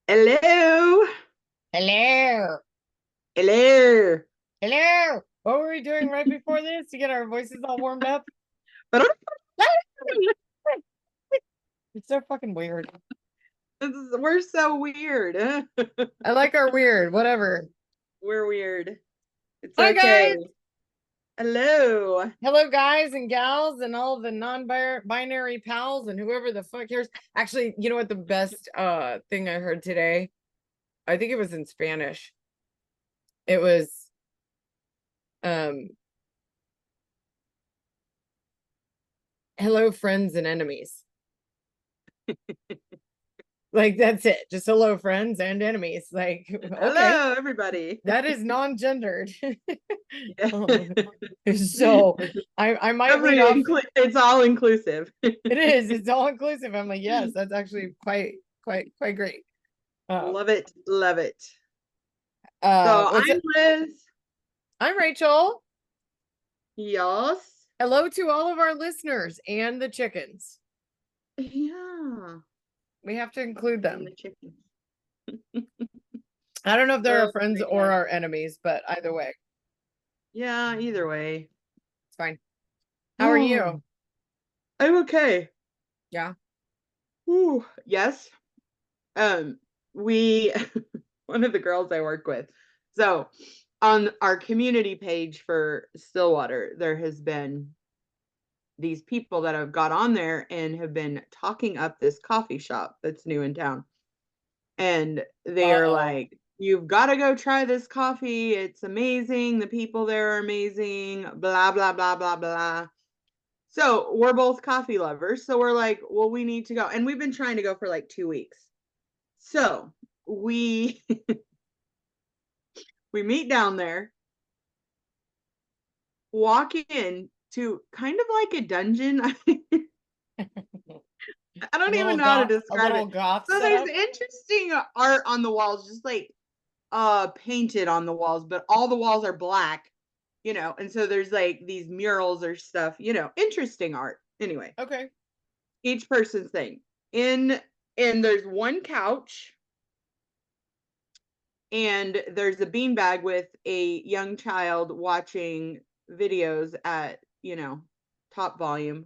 Hello. Hello. Hello. Hello. What were we doing right before this to get our voices all warmed up? It's so fucking weird. We're so weird. I like our weird, whatever. We're weird. It's Hi, okay. guys. Hello. Hello, guys and gals, and all the non-binary pals, and whoever the fuck cares. Actually, you know what the best thing I heard today? I think it was in Spanish. It was um hello, friends and enemies. Like that's it. Just hello, friends and enemies. Like, okay. Hello, everybody. That is non-gendered. Yeah. So I might read off. It's all inclusive. It is. It's all inclusive. I'm like, yes, that's actually quite great. Uh, Love it. Love it. So what's I'm it? Liz. I'm Rachel. Yes. Hello to all of our listeners and the chickens. Yeah. We have to include And the them. chickens. I don't know if they're Oh our friends my or gosh. our enemies, but either way, Yeah, either way. it's fine. How are Oh, you? I'm okay. Yeah. Ooh, yes. Um, we one of the girls I work with. So on our community page for Stillwater, there has been these people that have got on there and have been talking up this coffee shop that's new in town. And they are Uh-oh. like, you've got to go try this coffee. It's amazing. The people there are amazing. Blah, blah, blah, blah, blah. So we're both coffee lovers. So we're like, well, we need to go. And we've been trying to go for like 2 weeks. So we we meet down there, walk in to kind of like a dungeon. I don't even know how to A describe little it. goth So there's setup. interesting art on the walls, just like painted on the walls, but all the walls are black, and so there's like these murals or stuff, interesting art. Anyway, Okay. each person's thing. In and there's one couch and there's a beanbag with a young child watching videos at top volume,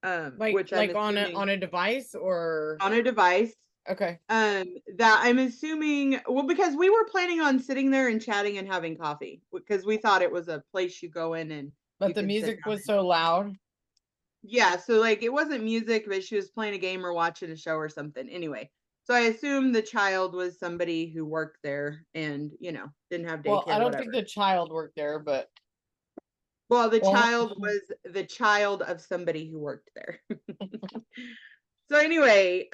Like which I'm on assuming a device or on a device, okay. that I'm assuming, well, because we were planning on sitting there and chatting and having coffee because we thought it was a place you go in and But you the can sit music down was and so loud. yeah, so like it wasn't music, but she was playing a game or watching a show or something. Anyway, so I assumed the child was somebody who worked there and, didn't have Well, I daycare, don't think whatever. the child worked there, but Well, the well, child was the child of somebody who worked there. So anyway,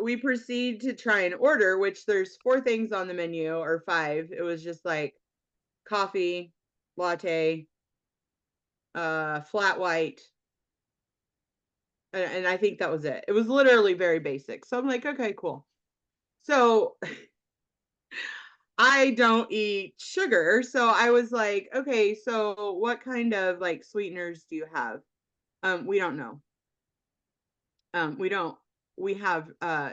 we proceed to try and order, which there's four things on the menu or five. It was just like coffee, latte, flat white, and I think that was it. It was literally very basic. So I'm like, okay, cool. So I don't eat sugar, so I was like, okay, so what kind of like sweeteners do you have? We don't know. We don't. We have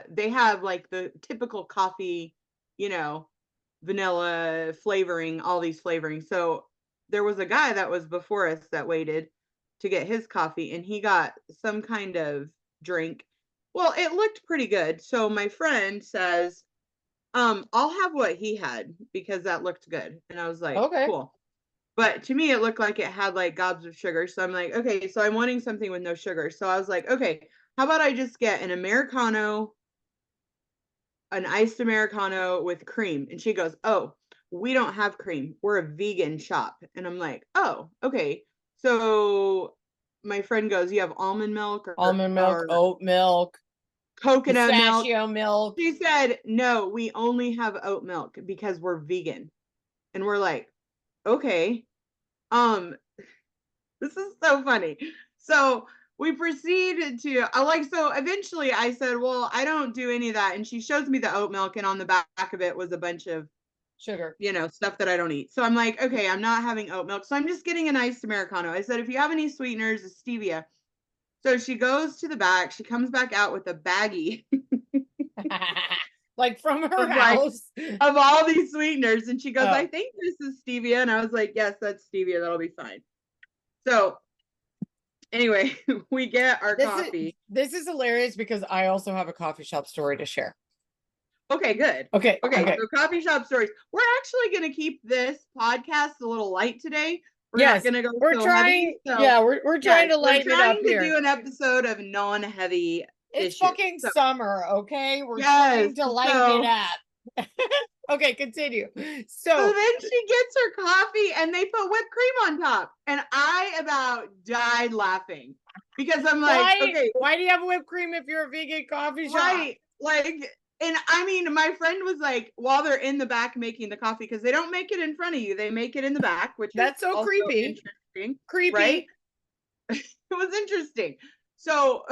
they have like the typical coffee, you know, vanilla flavoring, all these flavorings. So there was a guy that was before us that waited to get his coffee and he got some kind of drink. Well, it looked pretty good. So my friend says, I'll have what he had because that looked good. And I was like, okay. cool. But to me, it looked like it had like gobs of sugar. So I'm like, okay, so I'm wanting something with no sugar. So I was like, okay, how about I just get an Americano, an iced Americano with cream? And she goes, oh, we don't have cream. We're a vegan shop. And I'm like, oh, okay. So my friend goes, you have almond milk Almond milk, or oat milk, coconut milk? pistachio milk. She said, no, we only have oat milk because we're vegan. And we're like, okay. Um, This is so funny. So we proceeded to I like so eventually I said, well, I don't do any of that. And she shows me the oat milk, and on the back of it was a bunch of, Sugar. stuff that I don't eat. So I'm like, okay, I'm not having oat milk. So I'm just getting a nice Americano. I said, if you have any sweeteners, a stevia. So she goes to the back, she comes back out with a baggie like from her of, like, house. of all these sweeteners. And she goes, Oh. I think this is stevia. And I was like, yes, that's stevia. That'll be fine. So anyway, we get our coffee. This is hilarious because I also have a coffee shop story to share. Okay, good. Okay. So coffee shop stories. We're actually going to keep this podcast a little light today. We're Yes, not going to go we're so trying. heavy. So, Yeah, we're trying to lighten we're it up trying to here. do an episode of non-heavy It's issues. fucking summer, okay? We're trying to lighten it up. Okay, continue. So then she gets her coffee and they put whipped cream on top. And I about died laughing because I'm like, okay. Why do you have whipped cream if you're a vegan coffee shop? Right. Like, and I mean, my friend was like, while they're in the back making the coffee, because they don't make it in front of you, they make it in the back, which that's is so also creepy. Interesting. Creepy. Right? It was interesting. So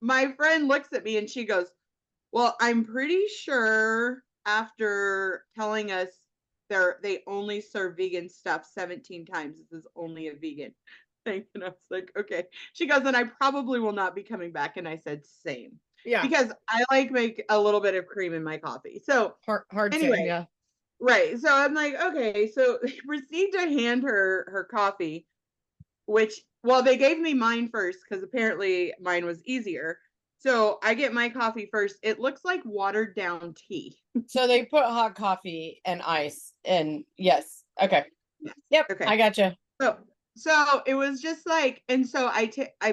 my friend looks at me and she goes, well, I'm pretty sure after telling us they only serve vegan stuff 17 times, this is only a vegan thing. And I was like, okay. She goes, and I probably will not be coming back. And I said, same. Yeah. Because I like make a little bit of cream in my coffee. So hard anyway, same, yeah. Right. So I'm like, okay. So they proceed to hand her coffee, which, well, they gave me mine first because apparently mine was easier. So I get my coffee first. It looks like watered down tea. So they put hot coffee and ice and yes. Okay. Yep. Okay. I gotcha. So it was just like, and so I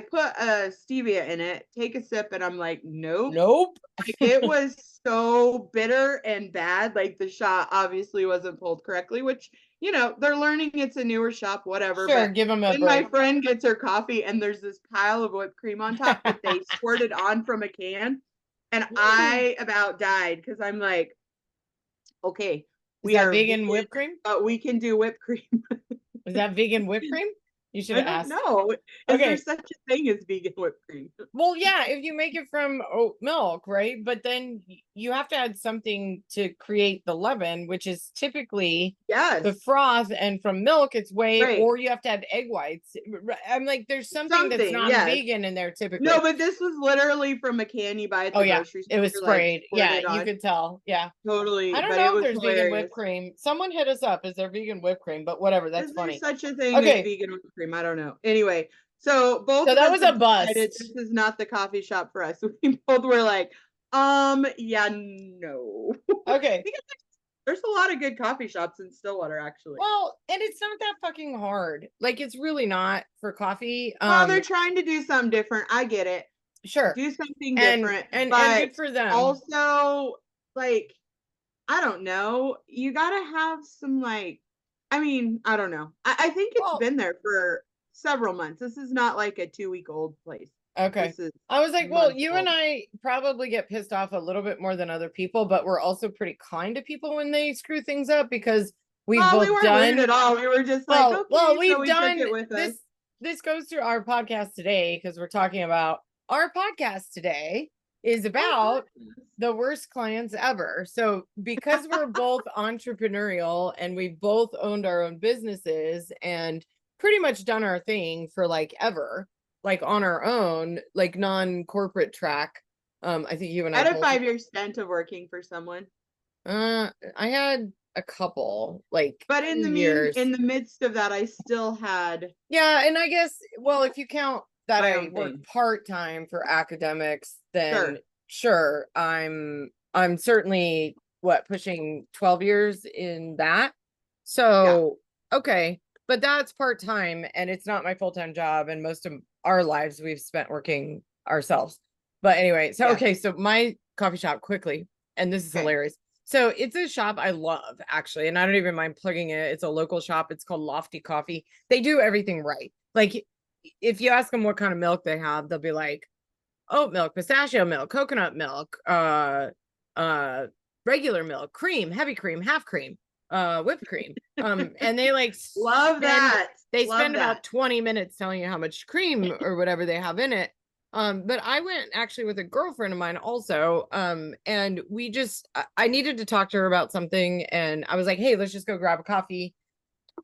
put a stevia in it, take a sip, and I'm like, nope. Like, it was so bitter and bad. Like the shot obviously wasn't pulled correctly, which, you know, they're learning it's a newer shop, whatever. Sure, but give them a then break. My friend gets her coffee and there's this pile of whipped cream on top that they squirted on from a can. And I about died because I'm like, okay, we are vegan whipped cream, but we can do whipped cream. Is that vegan whipped cream? You should have asked. No, is there such a thing as vegan whipped cream? Well, yeah, if you make it from oat milk, right? But then you have to add something to create the leaven, which is typically the froth, and from milk it's whey, or you have to add egg whites. I'm like, there's something that's not vegan in there typically. No, but this was literally from a can you buy at the grocery store. It was sprayed. Like, you could tell. Yeah. Totally. I don't know if there's vegan whipped cream. Someone hit us up. Is there vegan whipped cream? But whatever, that's funny. Is there such a thing as vegan whipped cream? I don't know. Anyway, so that was a bust. This is not the coffee shop for us. We both were like, yeah, no. Okay. Because there's a lot of good coffee shops in Stillwater, actually. Well, and it's not that fucking hard. Like, it's really not for coffee. Well, they're trying to do something different. I get it. Sure. Do something different. And good for them. Also, like, I don't know. You gotta have some, like, I mean, I don't know. I think it's been there for several months. This is not like a 2-week-old place. Okay. I was like, well, you and I probably get pissed off a little bit more than other people, but we're also pretty kind to people when they screw things up because we've both we done rude at all. We were just like, okay, well, we've so we done took it with us. This goes through our podcast today because we're talking about our podcast today is about the worst clients ever. So because we're both entrepreneurial and we've both owned our own businesses and pretty much done our thing for like ever, like on our own, like non-corporate track. I think you and I had a 5-year stint of working for someone. I had a couple, like, but in the midst of that, I still had. Yeah, and I guess, well, if you count that I work part-time for academics, then sure, I'm certainly pushing 12 years in that. So okay, but that's part-time and it's not my full-time job, and most of our lives we've spent working ourselves. But anyway, so okay, so my coffee shop, quickly, and this is hilarious. So it's a shop I love, actually, and I don't even mind plugging it. It's a local shop. It's called Lofty Coffee. They do everything right. Like, if you ask them what kind of milk they have, they'll be like, oat milk, pistachio milk, coconut milk, regular milk, cream, heavy cream, half cream, whipped cream. And they like love that. They spend about 20 minutes telling you how much cream or whatever they have in it. But I went actually with a girlfriend of mine also. And we just, I needed to talk to her about something. And I was like, hey, let's just go grab a coffee.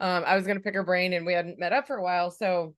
I was going to pick her brain and we hadn't met up for a while. So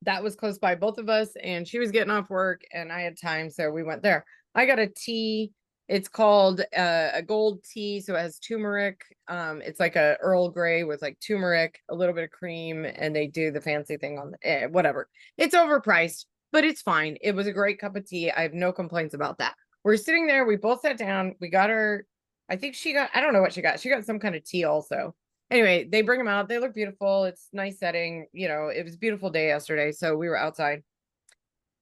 that was close by both of us, and she was getting off work and I had time. So we went there. I got a tea It's called a gold tea, so it has turmeric. It's like a Earl Grey with like turmeric, a little bit of cream, and they do the fancy thing on the whatever. It's overpriced, but it's fine. It was a great cup of tea. I have no complaints about that. We're sitting there. We both sat down. We got her. I think she got. I don't know what she got. She got some kind of tea also. Anyway, they bring them out. They look beautiful. It's nice setting. You know, it was a beautiful day yesterday, so we were outside.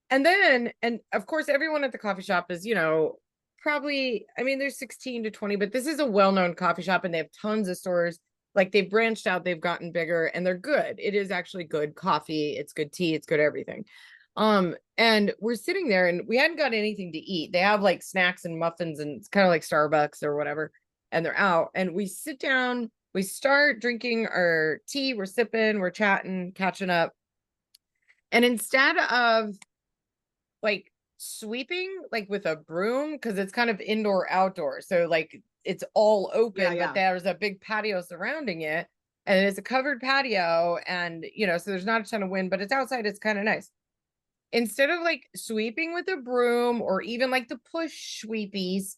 And then, and of course, everyone at the coffee shop is, you know, probably, I mean, there's 16 to 20, but this is a well-known coffee shop and they have tons of stores. Like they've branched out, they've gotten bigger and they're good. It is actually good coffee. It's good tea. It's good everything. And we're sitting there and we hadn't got anything to eat. They have like snacks and muffins and it's kind of like Starbucks or whatever. And they're out and we sit down, we start drinking our tea. We're sipping, we're chatting, catching up. And instead of like sweeping like with a broom, because it's kind of indoor outdoor, so like it's all open, but there's a big patio surrounding it and it's a covered patio and you know, so there's not a ton of wind, but it's outside, it's kind of nice. Instead of like sweeping with a broom or even like the push sweepies,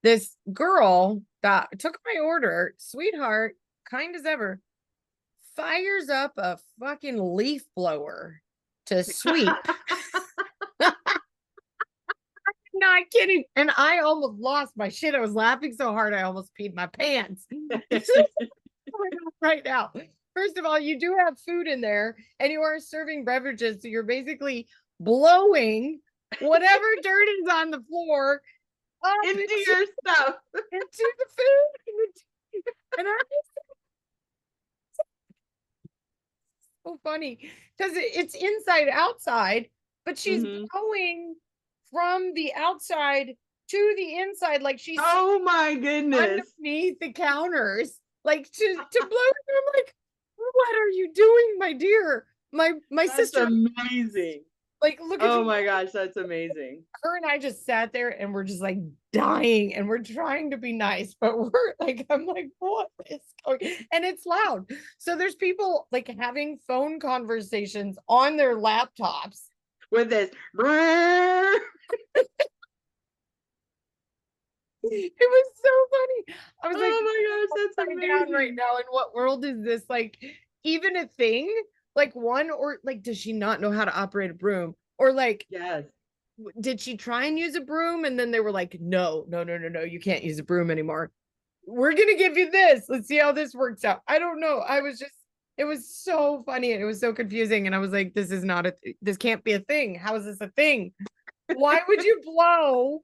this girl that took my order, sweetheart, kind as ever, fires up a fucking leaf blower to sweep. Not kidding. And I almost lost my shit. I was laughing so hard I almost peed my pants. Right now. First of all, you do have food in there and you are serving beverages. So you're basically blowing whatever dirt is on the floor into your stuff. Into the food. And I'm so funny because it's inside outside, but she's blowing from the outside to the inside, like she's oh my goodness underneath the counters, like to blow. I'm like, what are you doing, my dear? My that's sister, amazing. Like, look at oh my gosh, that's amazing. Her and I just sat there and we're just like dying and we're trying to be nice, but we're like, I'm like, what is going? And it's loud. So there's people like having phone conversations on their laptops with this. It was so funny. I was like, oh my gosh, that's amazing. Down right now. In what world is this? Like, even a thing? Like one, or like, does she not know how to operate a broom? Or like, yes, did she try and use a broom and then they were like, no, you can't use a broom anymore. We're gonna give you this. Let's see how this works out. I don't know. I was just, it was so funny and it was so confusing. And I was like, this is not this can't be a thing. How is this a thing? Why would you blow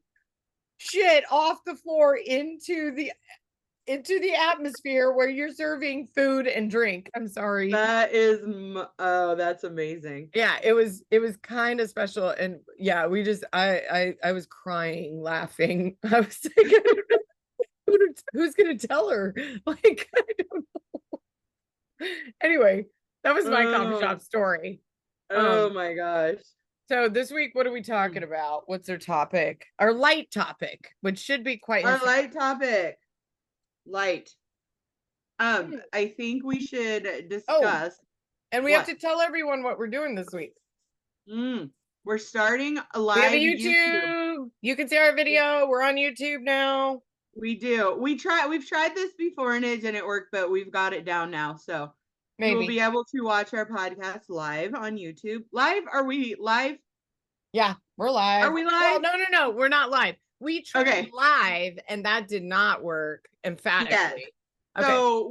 shit off the floor into the atmosphere where you're serving food and drink? I'm sorry. That is, oh, that's amazing. Yeah, it was kind of special. And yeah, we just, I was crying, laughing. I was like, who's gonna tell her? Like, I don't know. Anyway, that was my coffee shop story. Oh my gosh. So this week, what are we talking about? What's our topic? Our light topic, which should be quite our light topic. Light. I think we should discuss. And we have to tell everyone what we're doing this week. We're starting a live. We have a YouTube. You can see our video. We're on YouTube now. We do. We've tried this before and it didn't work, but we've got it down now. So maybe we'll be able to watch our podcast live on YouTube. Live? Are we live? Yeah, we're live. Are we live? Well, no, we're not live. We tried live and that did not work emphatically. Yes. Okay. So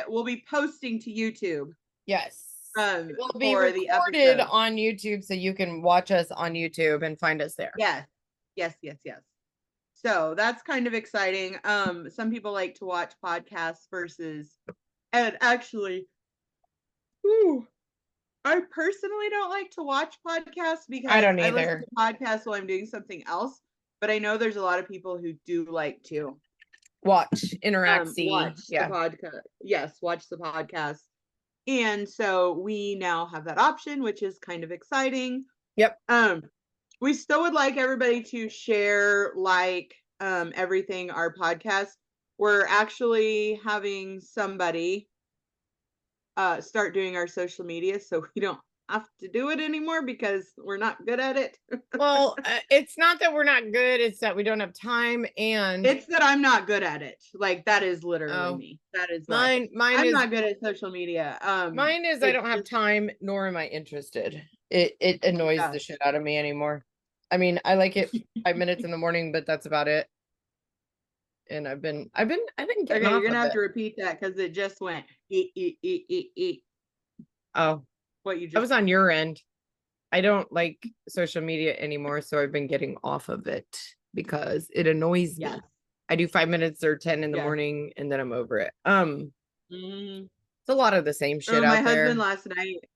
we'll be posting to YouTube. Yes. We'll be recorded on YouTube so you can watch us on YouTube and find us there. Yes. So that's kind of exciting. Some people like to watch podcasts versus, and actually, I personally don't like to watch podcasts because I don't either. I listen to podcasts while I'm doing something else, but I know there's a lot of people who do like to watch, interact, watch the podcast. Yes, watch the podcast. And so we now have that option, which is kind of exciting. Yep. We still would like everybody to share, everything, our podcast. We're actually having somebody start doing our social media, so we don't have to do it anymore because we're not good at it. Well, it's not that we're not good, it's that we don't have time, and It's that I'm not good at it. Like, that is literally oh, me. That is why. mine I'm is not good at social media. I It's don't have just time, nor am I interested. It annoys yeah. the shit out of me anymore. I mean, I like it 5 minutes in the morning, but that's about it. And I've been getting Okay, you're off gonna of have it. to repeat that because it just went eat. Oh, What you I just was on your end. I don't like social media anymore, so I've been getting off of it because it annoys me. yes. I do 5 minutes or 10 in the Yes. morning and then I'm over it. Mhm. It's a lot of the same shit My out husband there. last night.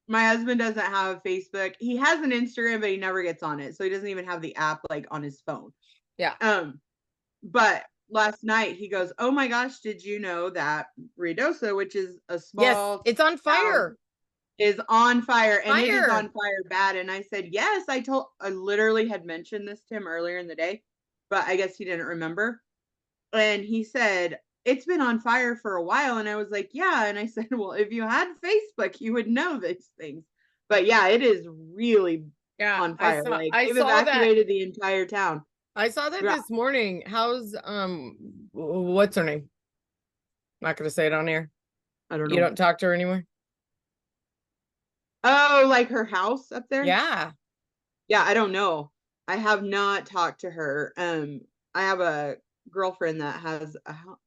My husband doesn't have Facebook. He has an Instagram, but he never gets on it, so he doesn't even have the app like on his phone. Yeah. But last night he goes, "Oh my gosh, did you know that Ruidoso, which is a Yes, small it's on town, fire. is on fire and it is Fire. on fire bad?" And I said, "Yes, I literally had mentioned this to him earlier in the day, but I guess he didn't remember." And he said, "It's been on fire for a while." And I was like, "Yeah." And I said, "Well, if you had Facebook, you would know these things." But yeah, it is really Yeah, on fire. Like I they've saw that. evacuated the entire town. I saw that Yeah, this morning. How's what's her name? Not gonna say it on air. I don't You know. don't talk to her anymore? Oh, like her house up there? Yeah. Yeah, I don't know. I have not talked to her. I have a girlfriend that has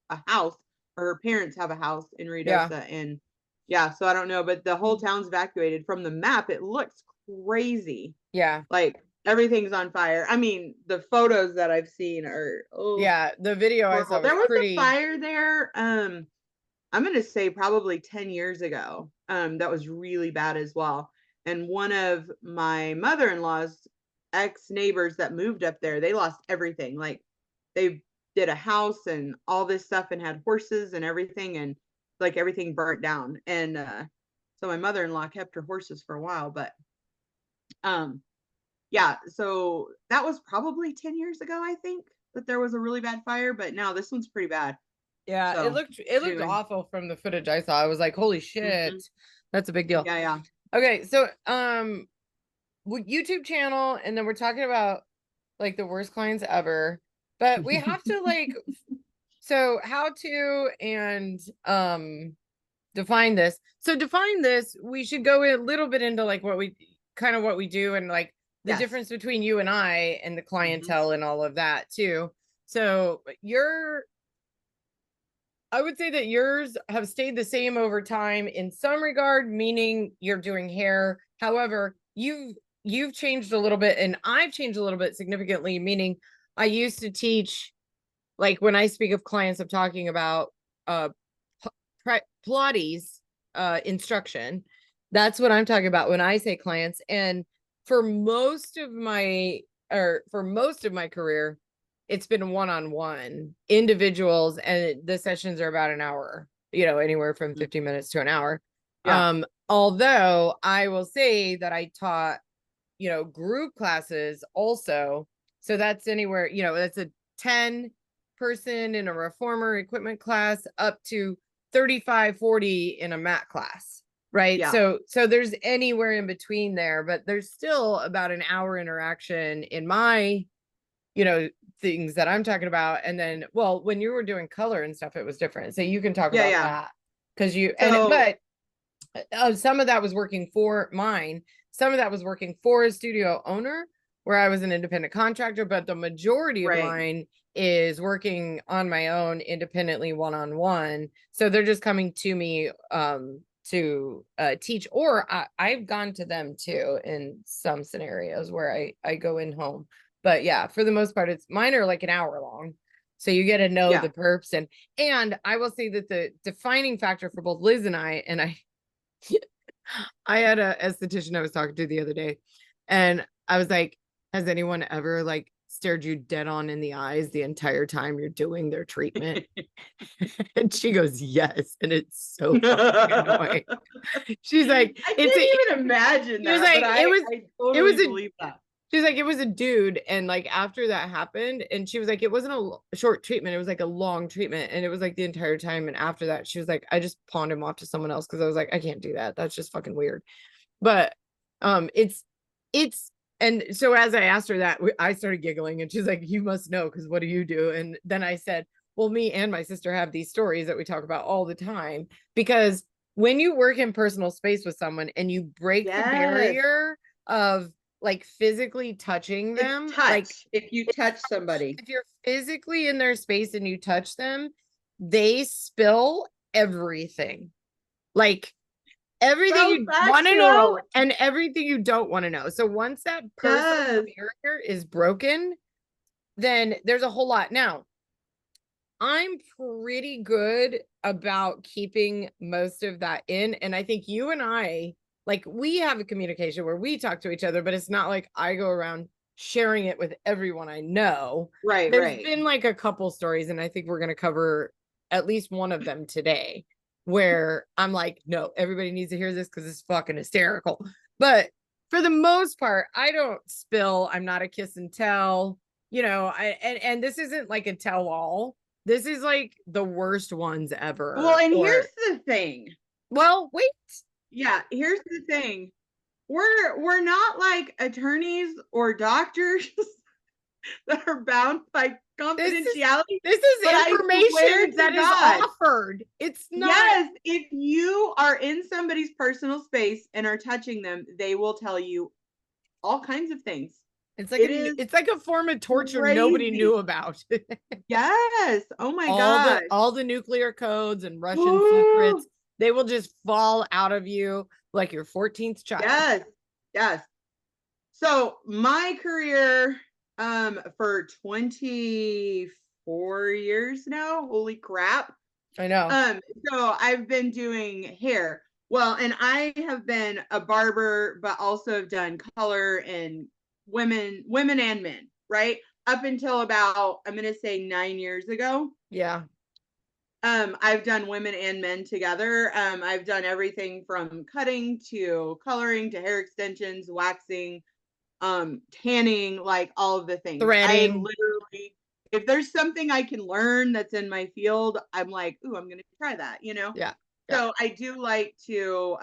a house, or her parents have a house in Yeah. Ruidosa, and yeah, so I don't know, but the whole town's evacuated. From the map, it looks crazy. Yeah. Like everything's on fire. I mean, the photos that I've seen are Yeah. The video I saw horrible. was There was a pretty. fire there. I'm gonna say probably 10 years ago. That was really bad as well. And one of my mother-in-law's ex-neighbors that moved up there, they lost everything. Like they did a house and all this stuff and had horses and everything, and like everything burnt down. And so my mother-in-law kept her horses for a while, but um yeah, so that was probably 10 years ago, I think, that there was a really bad fire, but now this one's pretty bad. Yeah, So it looked anyway. awful from the footage I saw. I was like, holy shit. Mhm. That's a big deal. Yeah, yeah. Okay, so YouTube channel, and then we're talking about like the worst clients ever. But we have to like so how to and define this. So define this, we should go a little bit into like what we do and like the Yes. difference between you and I and the Mhm. clientele and all of that too. So I would say that yours have stayed the same over time in some regard, meaning you're doing hair. However, you've changed a little bit and I've changed a little bit significantly, meaning I used to teach, like when I speak of clients, I'm talking about Pilates instruction. That's what I'm talking about when I say clients. And for most of my career, it's been one-on-one individuals, and the sessions are about an hour, anywhere from 15 minutes to an hour. Yeah. Although I will say that I taught, group classes also. So that's anywhere, that's a 10 person in a reformer equipment class up to 35, 40 in a mat class. Right. Yeah. So there's anywhere in between there, but there's still about an hour interaction in my, things that I'm talking about. And then, well, when you were doing color and stuff, it was different. So you can talk Yeah, about yeah. that because So some of that was working for mine. Some of that was working for a studio owner where I was an independent contractor, but the majority of right. mine is working on my own independently one-on-one. So they're just coming to me to teach, or I've gone to them too in some scenarios where I go in home. But yeah, for the most part, mine are like an hour long. So you get to know Yeah. the perps, and I will say that the defining factor for both Liz and I had a esthetician I was talking to the other day, and I was like, has anyone ever like stared you dead on in the eyes the entire time you're doing their treatment? And she goes, yes. And it's so fucking annoying. She's like, I can't even imagine she was that, but like, I it totally was believe that. She's like, it was a dude. And like after that happened, and she was like, it wasn't a short treatment, it was like a long treatment. And it was like the entire time. And after that, she was like, I just pawned him off to someone else because I was like, I can't do that. That's just fucking weird. But it's and so as I asked her that, I started giggling and she's like, you must know, because what do you do? And then I said, well, me and my sister have these stories that we talk about all the time, because when you work in personal space with someone and you break the Yes. barrier of like physically touching It's them, touch. like If you touch somebody. if you're physically in their space and you touch them, they spill everything. Like everything So you want to know factual. and everything you don't want to know. So once that personal Yes. barrier is broken, then there's a whole lot. Now, I'm pretty good about keeping most of that in. And I think you and I, like, we have a communication where we talk to each other, but it's not like I go around sharing it with everyone I know. Right, There's right. been like a couple stories, and I think we're going to cover at least one of them today, where I'm like, no, everybody needs to hear this because it's fucking hysterical. But for the most part, I don't spill. I'm not a kiss and tell. You know, and this isn't like a tell all. This is like the worst ones ever. Well, and Or, here's the thing. well, wait. Yeah, here's the thing. We're not like attorneys or doctors that are bound by confidentiality. This is But I swear information to that is God. offered. It's not. Yes, if you are in somebody's personal space and are touching them, they will tell you all kinds of things. It's like It is it's like a form of torture nobody crazy. knew about. Yes. Oh my all God. all the nuclear codes and Russian Ooh. secrets, they will just fall out of you like your 14th child. Yes. Yes. So my career for 24 years now, holy crap. I know. So I've been doing hair. Well, and I have been a barber, but also have done color and women and men, right? Up until about, I'm gonna say 9 years ago. Yeah. I've done women and men together. I've done everything from cutting to coloring to hair extensions, waxing, tanning, like all of the things. I Threading. literally, if there's something I can learn that's in my field, I'm like, ooh, I'm gonna try that, you know? Yeah. So I do like to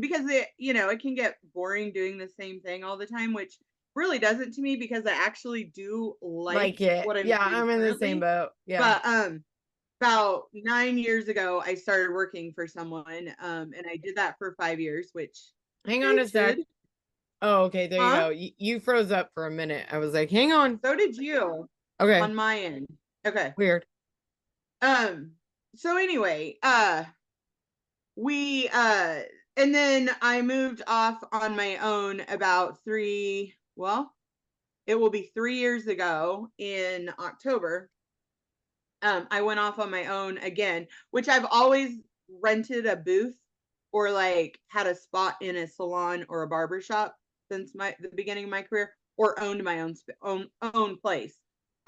because it, you know, it can get boring doing the same thing all the time, which really doesn't to me because I actually do like it. what I'm Yeah, doing I'm in the same currently. boat. Yeah. But about 9 years ago, I started working for someone, and I did that for 5 years, which hang on a sec. did. Oh, okay, there you Huh? go. You froze up for a minute. I was like, hang on. So did you Okay. on my end. Okay. Weird. So anyway, we and then I moved off on my own about it will be 3 years ago in October. I went off on my own again, which I've always rented a booth or like had a spot in a salon or a barber shop since the beginning of my career, or owned my own place.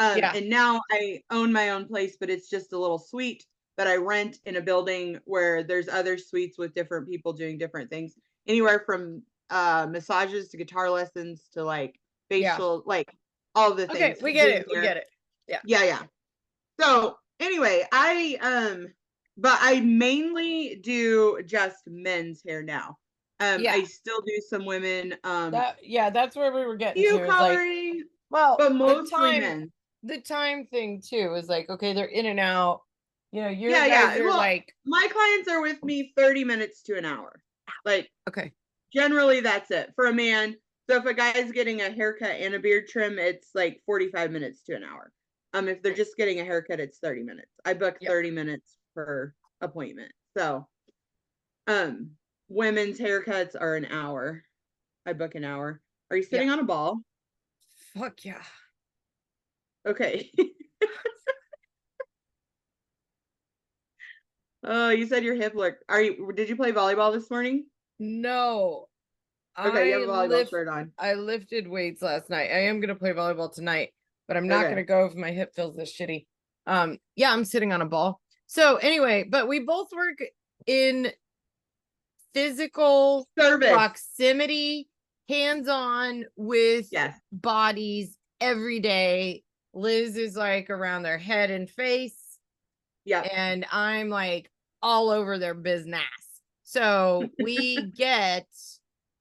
Yeah. And now I own my own place, but it's just a little suite that I rent in a building where there's other suites with different people doing different things, anywhere from massages to guitar lessons to like facial, like all the Okay, things. we get doing it. We hair. get it. Yeah. Yeah, yeah. So anyway, but I mainly do just men's hair now. Yeah. I still do some women, that's where we were getting few to. Is like, coloring, well, but mostly men. the time thing too is like, okay, they're in and out. You know, your Yeah, guys yeah. are Well, like, my clients are with me 30 minutes to an hour. Like, okay, generally that's it for a man. So if a guy's getting a haircut and a beard trim, it's like 45 minutes to an hour. If they're just getting a haircut, it's 30 minutes. I book 30 minutes per appointment. So, women's haircuts are an hour. I book an hour. Are you sitting on a ball? Fuck yeah. Okay. Oh, you said your hip look. Did you play volleyball this morning? No. Okay, you have a volleyball shirt on. I lifted weights last night. I am gonna play volleyball tonight, but I'm not gonna go if my hip feels this shitty. Yeah, I'm sitting on a ball. So anyway, but we both work in physical service proximity hands-on with Yes. bodies every day. Liz is like around their head and face, Yep. and I'm like all over their business. So we get,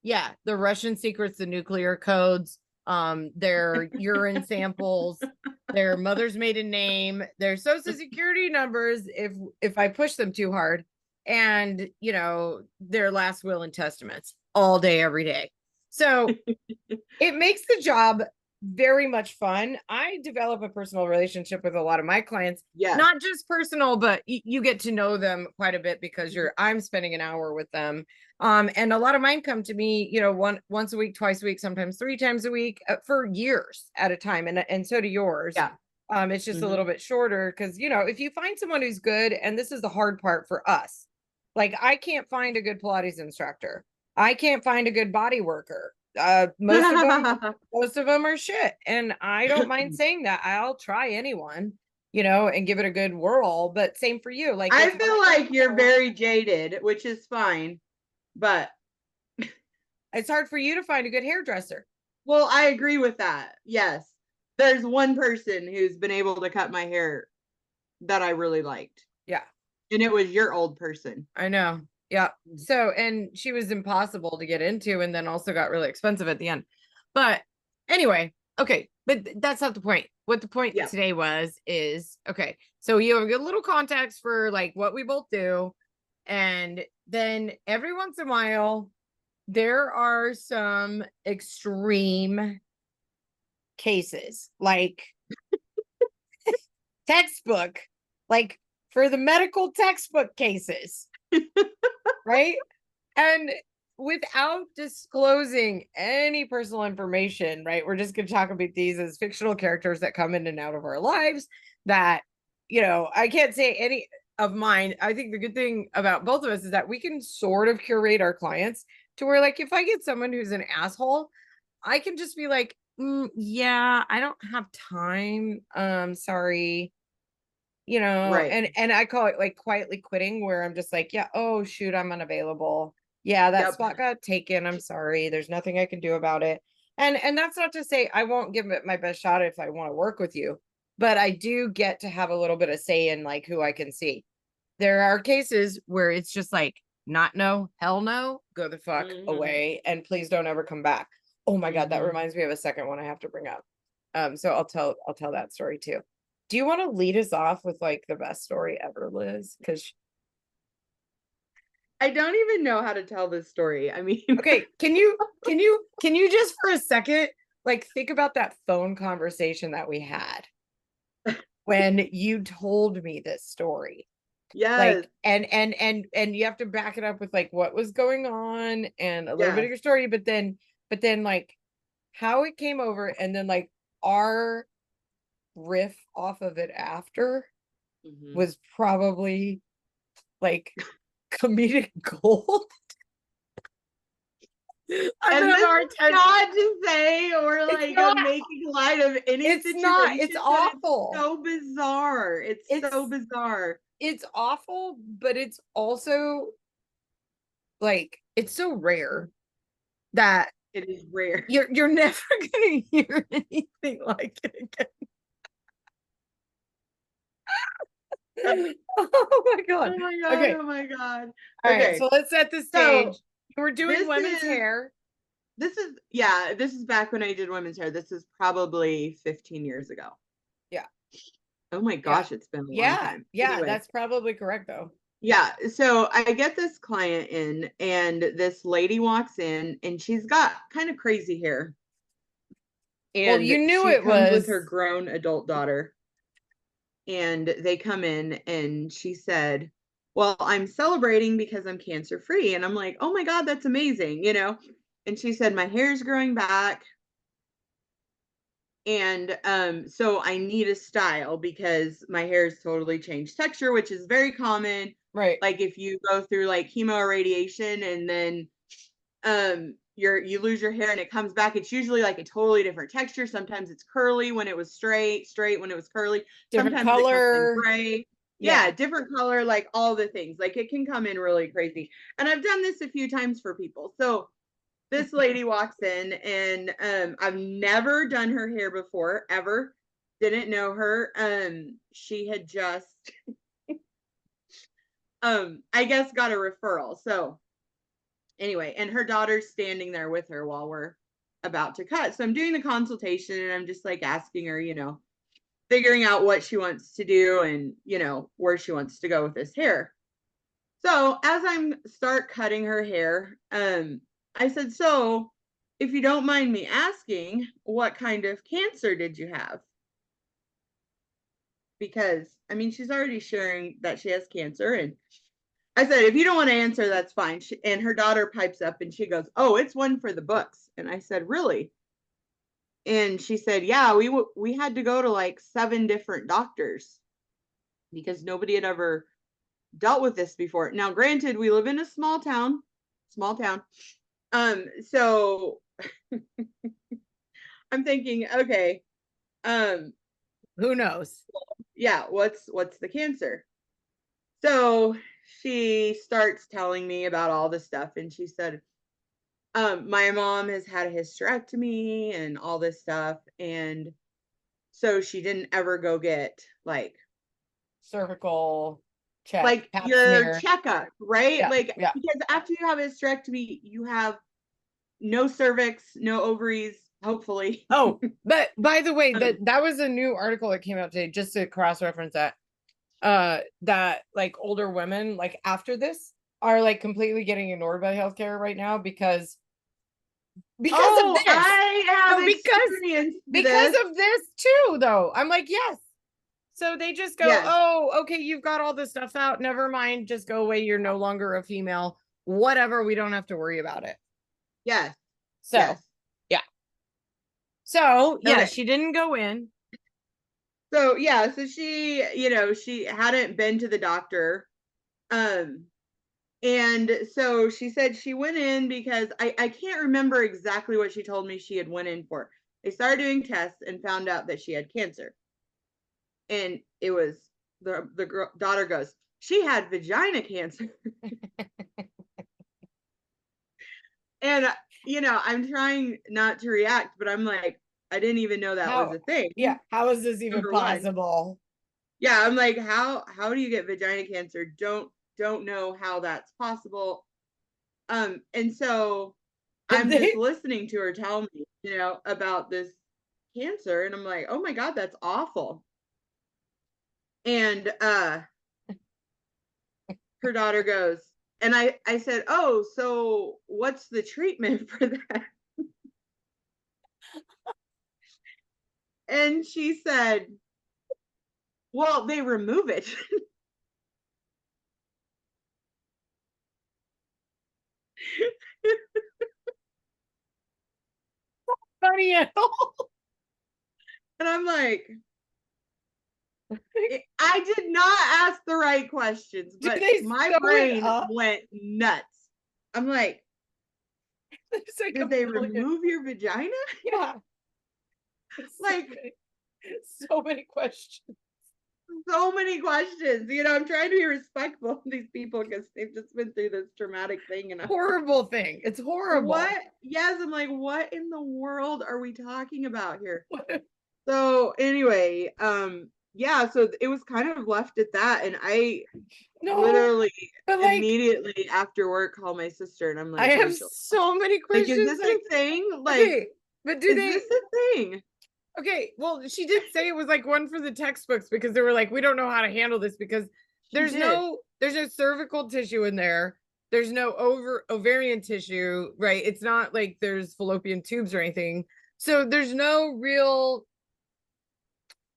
yeah, the Russian secrets, the nuclear codes, their urine samples, their mother's maiden name, their social security numbers if I push them too hard, and you know, their last will and testaments all day every day. So it makes the job very much fun. I develop a personal relationship with a lot of my clients, Yes. not just personal, but you get to know them quite a bit because I'm spending an hour with them. And a lot of mine come to me, you know, once a week, twice a week, sometimes 3 times a week, for years at a time. And so do yours. Yeah. It's just a little bit shorter because, you know, if you find someone who's good, and this is the hard part for us, like I can't find a good Pilates instructor. I can't find a good body worker. Most of them are shit, and I don't mind saying that. I'll try anyone, you know, and give it a good whirl. But same for you. Like I feel like you're very jaded, which is fine, but it's hard for you to find a good hairdresser. well, I agree with that. Yes. There's one person who's been able to cut my hair that I really liked. Yeah. And it was your old person. I know. Yeah. So, and she was impossible to get into, and then also got really expensive at the end. But anyway, okay. But that's not the point. What the point today is, okay, so you have a good little context for like what we both do. And then every once in a while, there are some extreme cases, like textbook, like for the medical textbook cases, right? And without disclosing any personal information, right? We're just going to talk about these as fictional characters that come in and out of our lives that, you know, I can't say any of mine. I think the good thing about both of us is that we can sort of curate our clients to where, like, if I get someone who's an asshole, I can just be like, yeah, I don't have time. Sorry. You know, Right. and I call it like quietly quitting, where I'm just like, yeah, oh shoot, I'm unavailable. Yeah, that spot got taken. I'm sorry. There's nothing I can do about it. And that's not to say I won't give it my best shot if I want to work with you, but I do get to have a little bit of say in like who I can see. There are cases where it's just like, not no, hell no, go the fuck away, and please don't ever come back. Oh my God, that reminds me of a second one I have to bring up. So I'll tell that story too. Do you want to lead us off with like the best story ever, Liz? Because I don't even know how to tell this story. I mean, okay, can you just for a second like think about that phone conversation that we had when you told me this story? Yes. Like, and you have to back it up with like what was going on and a little bit of your story, but then like how it came over, and then like our riff off of it after was probably like comedic gold. And this is not to say or like making light of any situation. Not. It's awful. It's so bizarre. It's so bizarre. It's awful, but it's also like it's so rare that it is rare. You're never gonna hear anything like it again. Oh my God. Oh my God. Okay. Oh my God. All right, so let's set the stage. We're doing women's hair. This is back when I did women's hair. This is probably 15 years ago. Yeah. Oh my gosh, it's been a long time. Yeah, anyway. That's probably correct though. Yeah, so I get this client in, and this lady walks in, and she's got kind of crazy hair. And well, you knew she it comes was with her grown adult daughter. And they come in, and she said, well, I'm celebrating because I'm cancer free. And I'm like, oh my God, that's amazing, you know? And she said, my hair's growing back. And so I need a style because my hair's totally changed texture, which is very common. Right. Like if you go through like chemo or radiation, and then you lose your hair and it comes back, it's usually like a totally different texture. Sometimes it's curly when it was straight when it was curly. Different Sometimes color. It comes in gray. Yeah, different color, like all the things. Like it can come in really crazy. And I've done this a few times for people. So this lady walks in, and I've never done her hair before, ever. Didn't know her. She had just I guess got a referral. So anyway, and her daughter's standing there with her while we're about to cut. So I'm doing the consultation, and I'm just like asking her, figuring out what she wants to do and, where she wants to go with this hair. So as I'm start cutting her hair, I said, so if you don't mind me asking, what kind of cancer did you have? Because, I mean, she's already sharing that she has cancer. And I said, if you don't want to answer, that's fine. And her daughter pipes up and she goes, oh, it's one for the books. And I said, really? And she said, yeah, we had to go to like 7 different doctors because nobody had ever dealt with this before. Now, granted, we live in a small town. So I'm thinking, okay, Who knows? yeah, what's the cancer? So she starts telling me about all this stuff, and she said, my mom has had a hysterectomy and all this stuff, and so she didn't ever go get like Cervical check, like pap your smear. checkup, right? Yeah, Like, yeah. because after you have a hysterectomy, you have no cervix, no ovaries, hopefully. Oh, but by the way, Um, that was a new article that came out today, just to cross-reference that. That like older women, like after this, are like completely getting ignored by healthcare right now because of oh, this. I have No, experienced because this. of this too, though. I'm like, yes. So they just go, Yes, oh, okay, you've got all this stuff out. Never mind. Just go away. You're no longer a female. Whatever. We don't have to worry about it. yes, So, yes. yeah. So, yeah, Okay. she didn't go in. So yeah, so she, she hadn't been to the doctor. And so she said she went in because I can't remember exactly what she told me she had went in for. They started doing tests and found out that she had cancer. And it was the daughter goes, she had vagina cancer. And I'm trying not to react, but I'm like, I didn't even know that was How, a thing. yeah, how is this even Number one. possible? Yeah, I'm like, how do you get vagina cancer? Don't know how that's possible. And so I'm just listening to her tell me, about this cancer, and I'm like, oh my God, that's awful. And her daughter goes, and I said, oh, so what's the treatment for that? And she said, well, they remove it. Funny at all. And I'm like, I did not ask the right questions, Do but they my sew it brain up? went nuts. I'm like, There's like did they remove your vagina? Yeah. Like, so many questions. so many questions. I'm trying to be respectful of these people because they've just been through this traumatic thing. And Horrible thing. It's horrible. what? Yes, I'm like, what in the world are we talking about here? So anyway, yeah, so it was kind of left at that, and I literally immediately after work called my sister, and I'm like, I have so many questions. Like, is this a thing? Like, okay, but is this a thing? Okay, well, she did say it was like one for the textbooks because they were like, we don't know how to handle this because there's no cervical tissue in there. There's no ovarian tissue, right? It's not like there's fallopian tubes or anything. So there's no real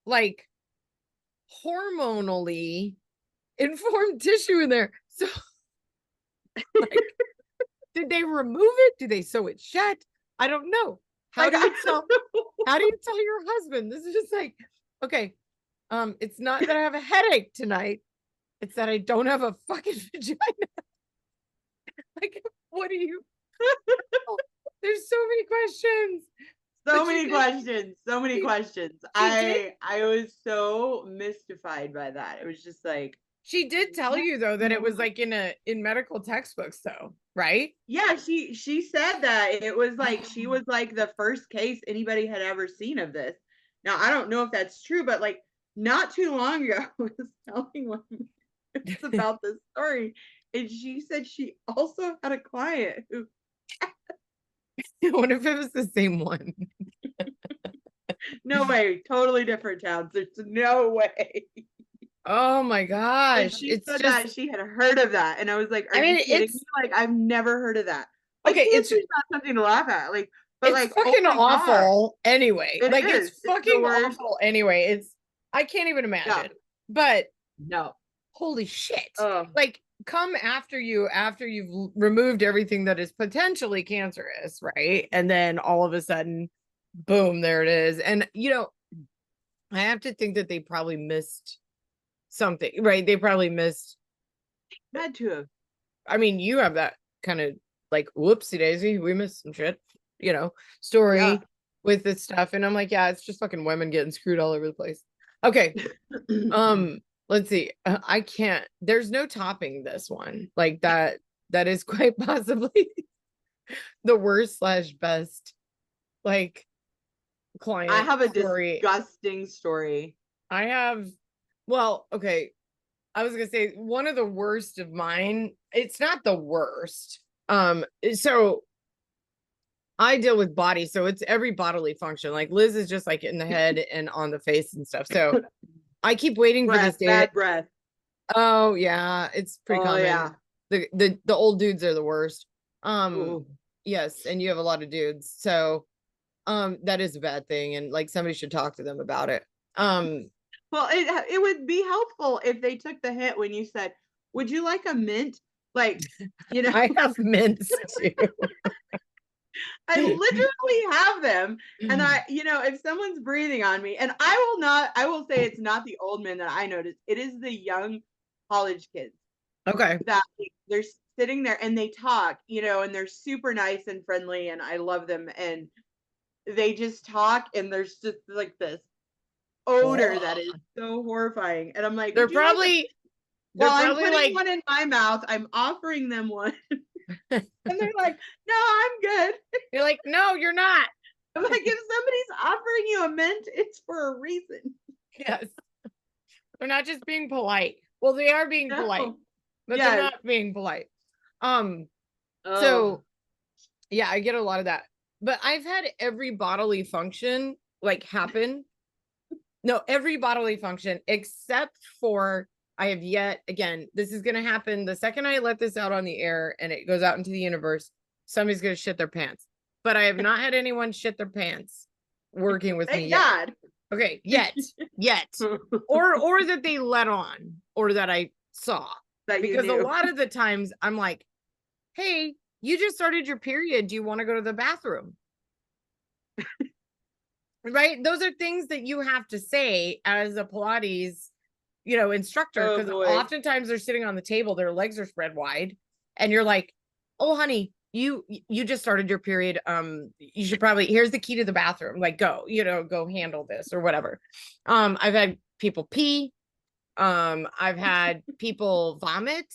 like hormonally informed tissue in there. So like, did they remove it? Do they sew it shut? I don't know. How do you tell your husband? This is just like, okay, it's not that I have a headache tonight. It's that I don't have a fucking vagina. Like, what do you? There's so many questions. So many questions. I was so mystified by that. It was just like, she did tell you though that it was like in medical textbooks though. right? Yeah, she said that it was like she was like the first case anybody had ever seen of this. Now I don't know if that's true, but like not too long ago, I was telling one about this story, and she said she also had a client who What if it was the same one? no way, totally different towns. There's no way. Oh my And gosh. she It's said just, that she had heard of that, and I was like, "Are I you mean, kidding me? Like I've never heard of that." Like okay, cancer's not something to laugh at, like, but it's like, oh fucking my god, awful anyway. it Like it's is. It's the fucking worst. awful anyway. I can't even Yeah. imagine. But No. holy shit. Oh, Like come after you've removed everything that is potentially cancerous, right? And then all of a sudden, boom, there it is. And I have to think that they probably missed something, right? They probably missed. had to have. I mean, you have that kind of like whoopsie daisy, we missed some shit, story Yeah. with this stuff. And I'm like, yeah, it's just fucking women getting screwed all over the place. Okay. Let's see. I can't, there's no topping this one. Like that is quite possibly the worst slash best like I client have a story. disgusting story. I have, well, okay. I was gonna say one of the worst of mine. It's not the worst. So I deal with body, so it's every bodily function. Like Liz is just like in the head and on the face and stuff. So I keep waiting for this Breath, day. bad breath. Oh yeah, it's pretty Oh common. yeah. The old dudes are the worst. Ooh. Yes, and you have a lot of dudes. So that is a bad thing, and like somebody should talk to them about it. Well, it would be helpful if they took the hint when you said, "Would you like a mint?" Like, you know, I have mints too. I literally have them. And if someone's breathing on me, and I will say it's not the old men that I noticed. It is the young college kids Okay. that they're sitting there and they talk, and they're super nice and friendly and I love them. And they just talk and there's just like this odor that is so horrifying. And I'm like, They're would you like a probably they're while I'm probably putting like one in my mouth, I'm offering them one. And they're like, no, I'm good. you're like, no, you're not. I'm like, if somebody's offering you a mint, it's for a reason. Yes. They're not just being polite. Well, they are being polite, No. but they're Yes. not being polite. So Oh. yeah, I get a lot of that. But I've had every bodily function like happen. No, every bodily function except for I have yet, again, this is going to happen the second I let this out on the air and it goes out into the universe, somebody's going to shit their pants. But I have not had anyone shit their pants working with me Thank yet. God. Okay, yet. Or that they let on or that I saw. That you Because a knew. lot of the times I'm like, hey, you just started your period. Do you want to go to the bathroom? Right? Those are things that you have to say as a Pilates, instructor, Oh because boy. oftentimes they're sitting on the table, their legs are spread wide, and you're like, oh honey, you just started your period. You should probably, here's the key to the bathroom. Like, go, go handle this or whatever. I've had people pee. I've had people vomit,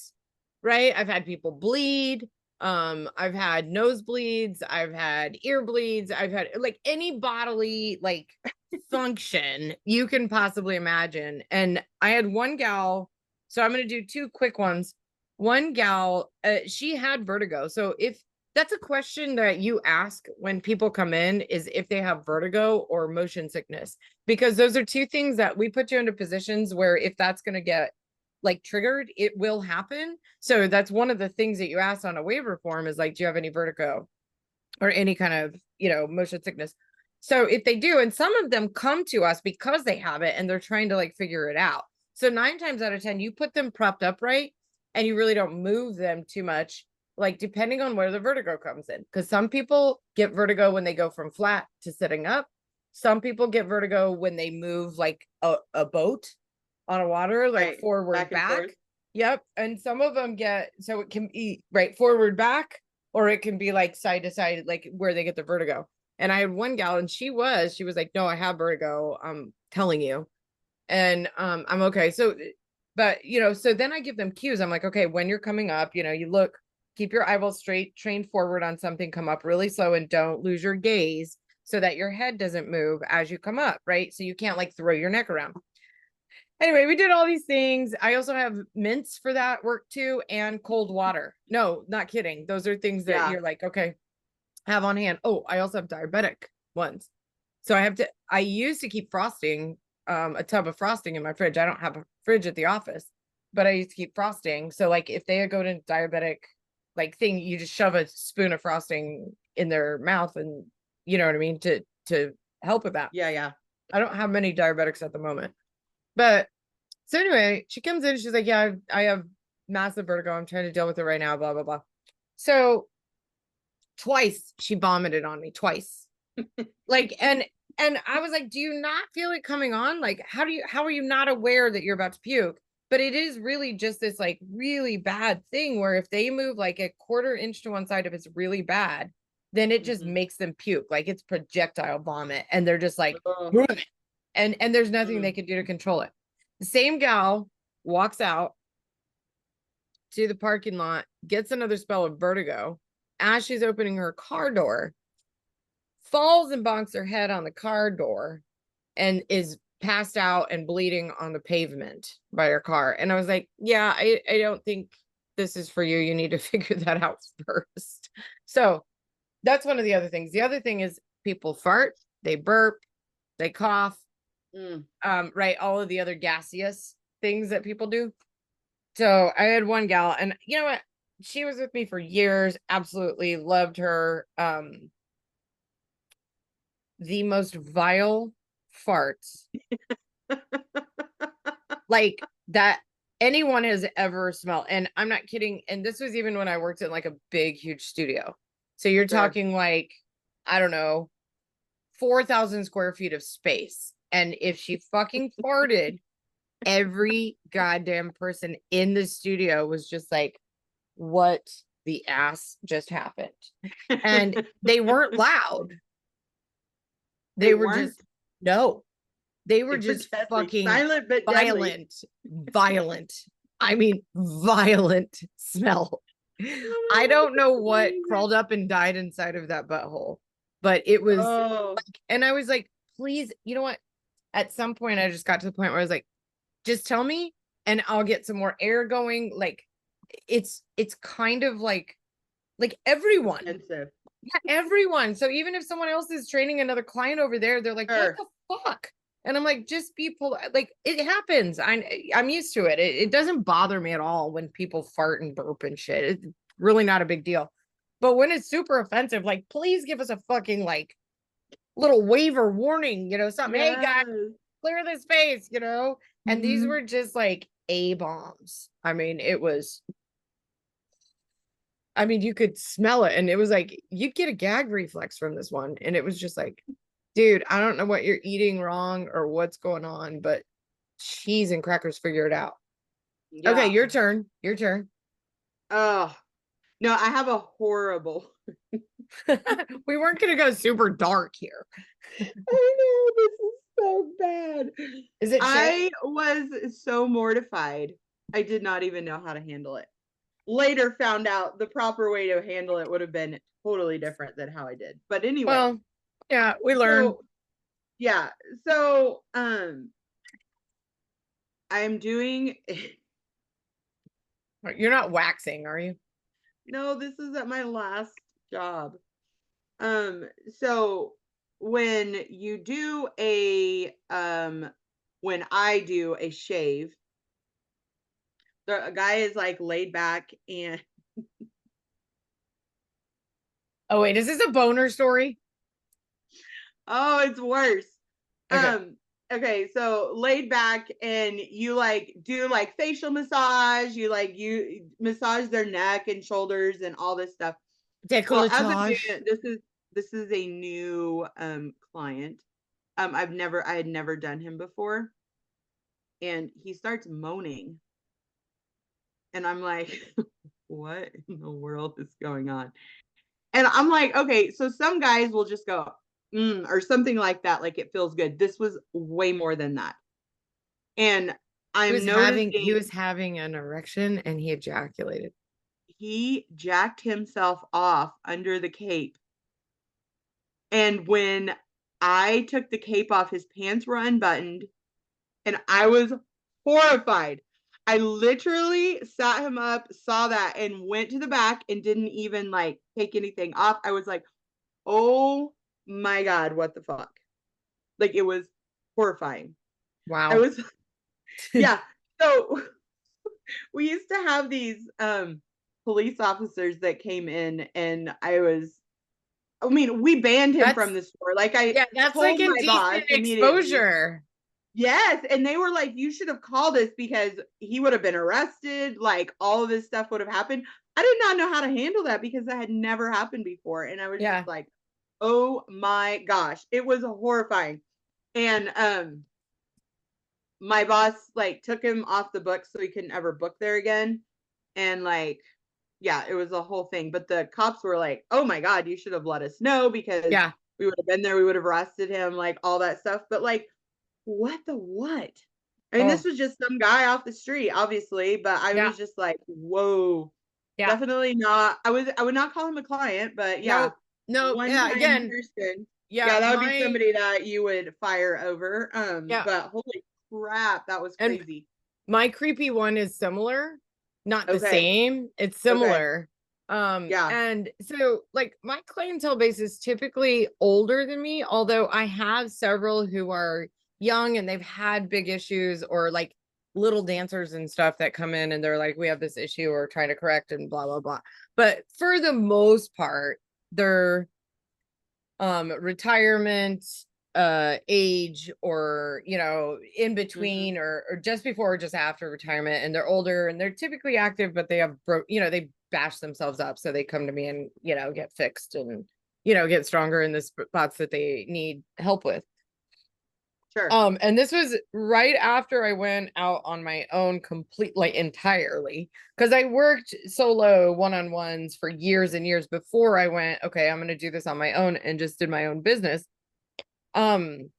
right? I've had people bleed. I've had nosebleeds, I've had ear bleeds, I've had like any bodily like function you can possibly imagine. And I had one gal, so I'm going to do two quick ones. One gal, she had vertigo. So if that's a question that you ask when people come in, is if they have vertigo or motion sickness, because those are two things that we put you into positions where if that's going to get like triggered, it will happen. So that's one of the things that you ask on a waiver form is like, do you have any vertigo or any kind of, motion sickness? So if they do, and some of them come to us because they have it and they're trying to like figure it out. So 9 times out of 10, you put them propped up right and you really don't move them too much, like depending on where the vertigo comes in. Because some people get vertigo when they go from flat to sitting up. Some people get vertigo when they move like a boat on a water, like Right. forward, Back and forth. back. Yep. And some of them get, so it can be right forward, back, or it can be like side to side, like where they get the vertigo. And I had one gal and she was like, no, I have vertigo. I'm telling you. And I'm okay. So, but so then I give them cues. I'm like, okay, when you're coming up, you look keep your eyeballs straight, train forward on something, come up really slow, and don't lose your gaze so that your head doesn't move as you come up, right? So you can't like throw your neck around. Anyway, we did all these things. I also have mints for that work too, and cold water. No, not kidding. Those are things that Yeah. you're like, okay, have on hand. Oh, I also have diabetic ones. So I used to keep frosting, a tub of frosting in my fridge. I don't have a fridge at the office, but I used to keep frosting. So like if they go to diabetic like thing, you just shove a spoon of frosting in their mouth, and you know what I mean, to help with that. Yeah. Yeah. I don't have many diabetics at the moment. But so anyway, she comes in, she's like, yeah, I have massive vertigo. I'm trying to deal with it right now, blah, blah, blah. So twice she vomited on me, twice. Like, and I was like, do you not feel it coming on? Like, how are you not aware that you're about to puke? But it is really just this like really bad thing where if they move like a quarter inch to one side, if it's really bad, then it just makes them puke. Like it's projectile vomit. And they're just like, Oh. and there's nothing they can do to control it. The same gal walks out to the parking lot, gets another spell of vertigo. As she's opening her car door, falls and bonks her head on the car door and is passed out and bleeding on the pavement by her car. And I was like, yeah, I don't think this is for you. You need to figure that out first. So that's one of the other things. The other thing is people fart, they burp, they cough, right? All of the other gaseous things that people do. So I had one gal, and you know what? She was with me for years, absolutely loved her. The most vile farts like that anyone has ever smelled. And I'm not kidding. And this was even when I worked in like a big, huge studio. So you're talking like, I don't know, 4,000 square feet of space. And if she fucking farted, every goddamn person in the studio was just like, what the ass just happened? And they weren't loud. They were weren't? just, no, they were just fucking silent but violent, violent. I mean, violent smell. I don't know what crawled up and died inside of that butthole, but it was, like, and I was like, please, you know what? At some point, I just got to the point where I was like, just tell me and I'll get some more air going. Like, it's kind of like everyone. Expensive. Yeah, everyone. So even if someone else is training another client over there, they're like, what the fuck? And I'm like, just be polite. Like it happens. I'm used to it. It doesn't bother me at all when people fart and burp and shit. It's really not a big deal. But when it's super offensive, like please give us a fucking like little waiver warning, you know, something. Hey guys, clear the space, you know. And these were just like A-bombs. I mean, it was, I mean, you could smell it, and it was like you'd get a gag reflex from this one. And it was just like, dude, I don't know what you're eating wrong or what's going on, but cheese and crackers, figure it out. Yeah. Okay, your turn. Your turn. Oh, no, I have a horrible. We weren't going to go super dark here. I know, this is so bad. Is it shit? I was so mortified. I did not even know how to handle it. Later found out the proper way to handle it would have been totally different than how I did. But anyway. Well, yeah, we learned. So, yeah. So, I'm doing. You're not waxing, are you? No, this is at my last job. So when you do a, when I do a shave, the guy is like laid back and. Oh wait, is this a boner story? Oh, it's worse. Okay. Okay, so laid back and you like do like facial massage, you massage their neck and shoulders and all this stuff. Well, this is a new client. I had never done him before. And he starts moaning. And I'm like, what in the world is going on? And I'm like, okay, so some guys will just go, or something like that, like it feels good. This was way more than that. And he was having an erection and he ejaculated. he jacked himself off under the cape. And when I took the cape off, his pants were unbuttoned, and I was horrified. I literally sat him up, saw that, and went to the back and didn't even like take anything off. I was like, oh my God, what the fuck? Like, it was horrifying. I Wow. was, yeah. So we used to have these police officers that came in, and I mean, we banned him from That's, the store. Like, I yeah, that's like told my boss indecent immediately. exposure. Yes, and they were like, "You should have called us because he would have been arrested, like, all of this stuff would have happened." I did not know how to handle that because that had never happened before, and I was just Yeah. like, "Oh my gosh." It was horrifying. And, my boss, like, took him off the books so he couldn't ever book there again, and, like, yeah, it was a whole thing, but the cops were like, "Oh my god, you should have let us know because Yeah. we would have been there, we would have arrested him," like, all that stuff, but, like, what the what? I mean, this Oh, was just some guy off the street, obviously, but I yeah. was just like, "Whoa, Yeah. definitely not." I would not call him a client, but yeah, Nope. Nope. Yeah. one-time Again, person. yeah, Yeah, that would be my, somebody that you would fire over, yeah. but holy crap, that was And crazy. my creepy one is similar, not the Okay, same. It's okay, similar. yeah, And so like my clientele base is typically older than me, although I have several who are young and they've had big issues, or like little dancers and stuff that come in and they're like, we have this issue or trying to correct and blah blah blah. But for the most part, they're retirement age, or in mhm, between, or just before or just after retirement, and they're older and they're typically active, but they have they bash themselves up, so they come to me and get fixed and get stronger in the spots that they need help with. sure, And this was right after I went out on my own completely, entirely, because I worked solo one-on-ones for years and years before I went, okay, I'm going to do this on my own, and just did my own business. Um,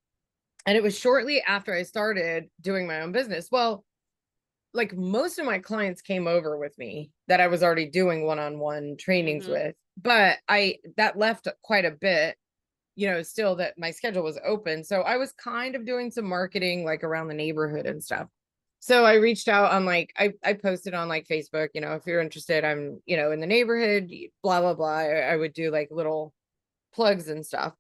and it was shortly after I started doing my own business. Well, like most of my clients came over with me that I was already doing one-on-one trainings mhm, with, but that left quite a bit, still that my schedule was open. So I was kind of doing some marketing like around the neighborhood and stuff. So I reached out on like, I posted on like Facebook, if you're interested, I'm, in the neighborhood, blah, blah, blah. I would do like little plugs and stuff.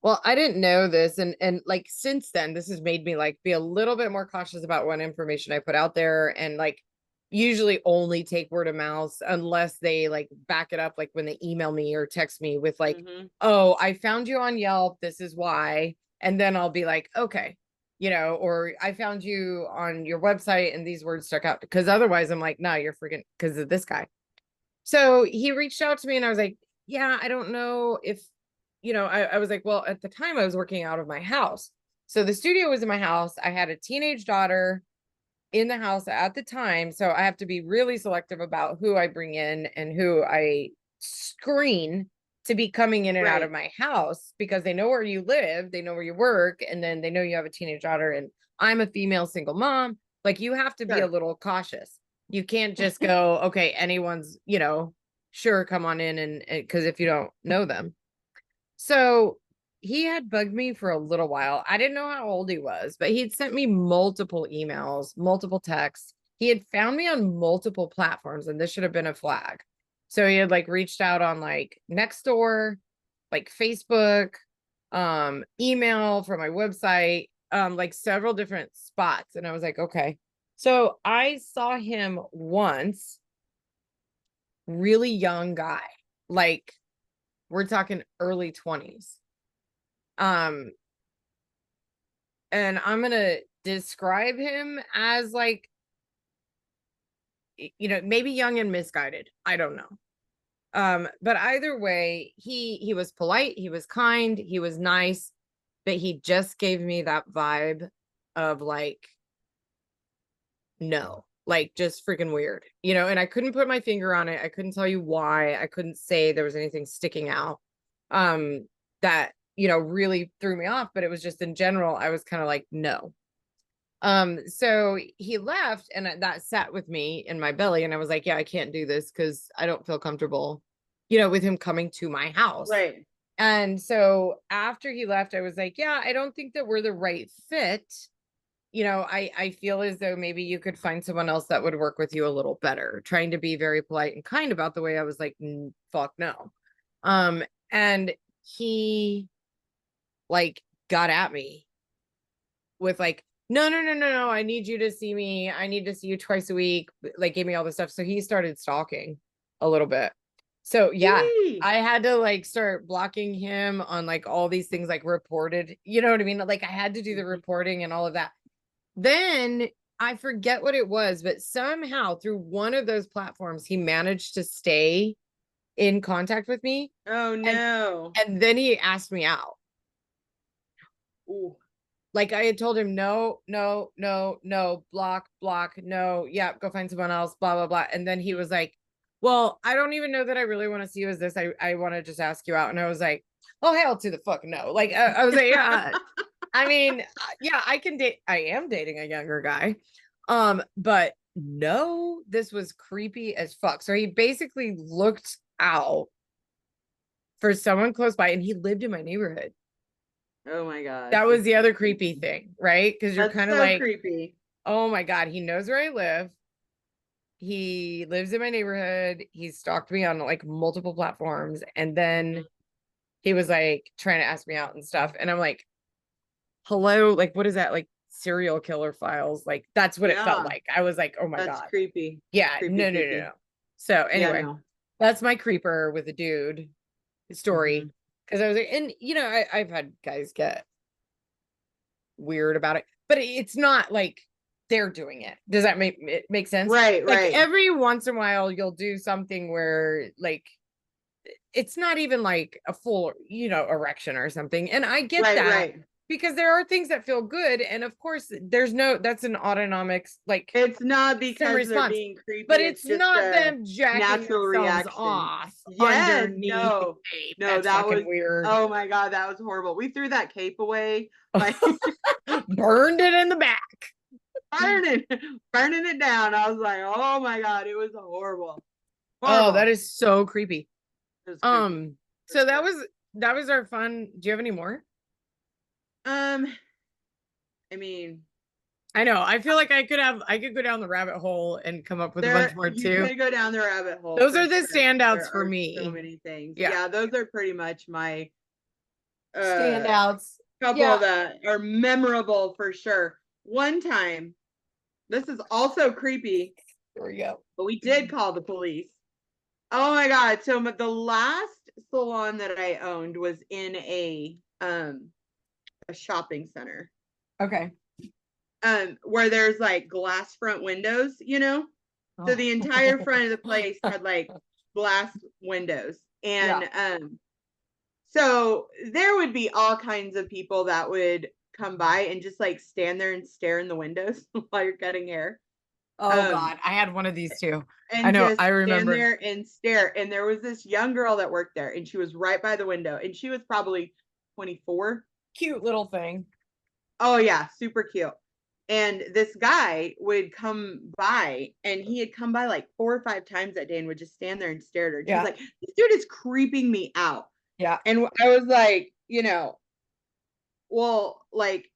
Well, I didn't know this, and like since then this has made me like be a little bit more cautious about what information I put out there, and like usually only take word of mouth unless they like back it up, like when they email me or text me with like, mhm, "Oh, I found you on Yelp, this is why." And then I'll be like, "Okay." Or I found you on your website and these words stuck out, because otherwise I'm like, "No, you're freaking because of this guy." So he reached out to me and I was like, yeah, I don't know if, I was like, well, at the time I was working out of my house. So the studio was in my house. I had a teenage daughter in the house at the time. So I have to be really selective about who I bring in and who I screen to be coming in and out of right, my house, because they know where you live, they know where you work, and then they know you have a teenage daughter, and I'm a female single mom. Like you have to be a sure, little cautious. You can't just go, okay, anyone's, sure, come on in, and because if you don't know them. So he had bugged me for a little while. I didn't know how old he was, but he'd sent me multiple emails, multiple texts. He had found me on multiple platforms, and this should have been a flag. So he had like reached out on like Nextdoor, like Facebook, email from my website, like several different spots. And I was like, okay. So I saw him once, really young guy, like we're talking early 20s. Um, and I'm gonna describe him as like, maybe young and misguided. I don't know. But either way, he was polite, he was kind, he was nice, but he just gave me that vibe of like, no, like just freaking weird, and I couldn't put my finger on it. I couldn't tell you why. I couldn't say there was anything sticking out. That, really threw me off, but it was just in general, I was kind of like, no. So he left, and that sat with me in my belly, and I was like, yeah, I can't do this because I don't feel comfortable, with him coming to my house. Right. And so after he left, I was like, yeah, I don't think that we're the right fit. I feel as though maybe you could find someone else that would work with you a little better, trying to be very polite and kind about the way I was like, fuck no. And he like got at me with like, no, no, no, no, no, I need you to see me. I need to see you twice a week. Like, gave me all this stuff. So he started stalking a little bit. So yeah, Yee. I had to like start blocking him on like all these things like reported, you know what I mean? Like I had to do the reporting and all of that. Then I forget what it was, but somehow through one of those platforms, he managed to stay in contact with me. Oh no. And then he asked me out. Ooh. Like I had told him, no, no, no, no, block, block, no, yeah, go find someone else, blah, blah, blah. And then he was like, well, I don't even know that I really want to see you as this. I want to just ask you out. And I was like, oh, hell to the fuck no. Like, I was like, yeah, I mean, yeah, I can date. I am dating a younger guy. But no, this was creepy as fuck. So he basically looked out for someone close by, and he lived in my neighborhood. Oh my god. That was the other creepy thing, right? Because you're kind of so like, creepy. oh my God, he knows where I live. He lives in my neighborhood. He stalked me on like multiple platforms. And then he was like trying to ask me out and stuff. And I'm like, hello, like, what is that? Like serial killer files? Like, that's what it felt like. I was like, oh my That's God. creepy. Yeah, Creepy, no, creepy. no. So anyway, Yeah, no. that's my creeper with a dude story. Because I was like, and I've had guys get weird about it, but it's not like they're doing it. Does that make sense? Right, Like right. every once in a while you'll do something where like it's not even like a full, erection or something. And I get Right, that right. because there are things that feel good. And of course, that's an autonomic, like It's not some because they're response, being creepy. but it's just not a them jacking natural themselves reaction. off Yes, underneath the no. cape. No, That's that fucking was weird. Oh my god, that was horrible. We threw that cape away. Like Burned it in the back. burning it down. I was like, oh my god, it was horrible. Oh, that is so creepy. Creepy. So that was our fun. Do you have any more? I mean, I know. I feel like I could go down the rabbit hole and come up with a bunch more you too. could go down the rabbit hole. Those for are the sure. standouts There for are me. so many things. Yeah. Yeah, those are pretty much my standouts. couple that are memorable for sure. One time, this is also creepy. Here we go. But we did call the police. Oh my god! So the last salon that I owned was in a shopping center. Okay. Where there's like glass front windows, So the entire front of the place had like glass windows, and so there would be all kinds of people that would come by and just like stand there and stare in the windows while you're cutting hair. Oh God, I had one of these too. And I know, just I remember. stand there and stare. And there was this young girl that worked there, and she was right by the window, and she was probably 24. Cute little thing. Oh yeah, super cute. And this guy would come by, and he had come by like 4 or 5 times that day and would just stand there and stare at her. She was like, this dude is creeping me out. Yeah. And I was like, well, like,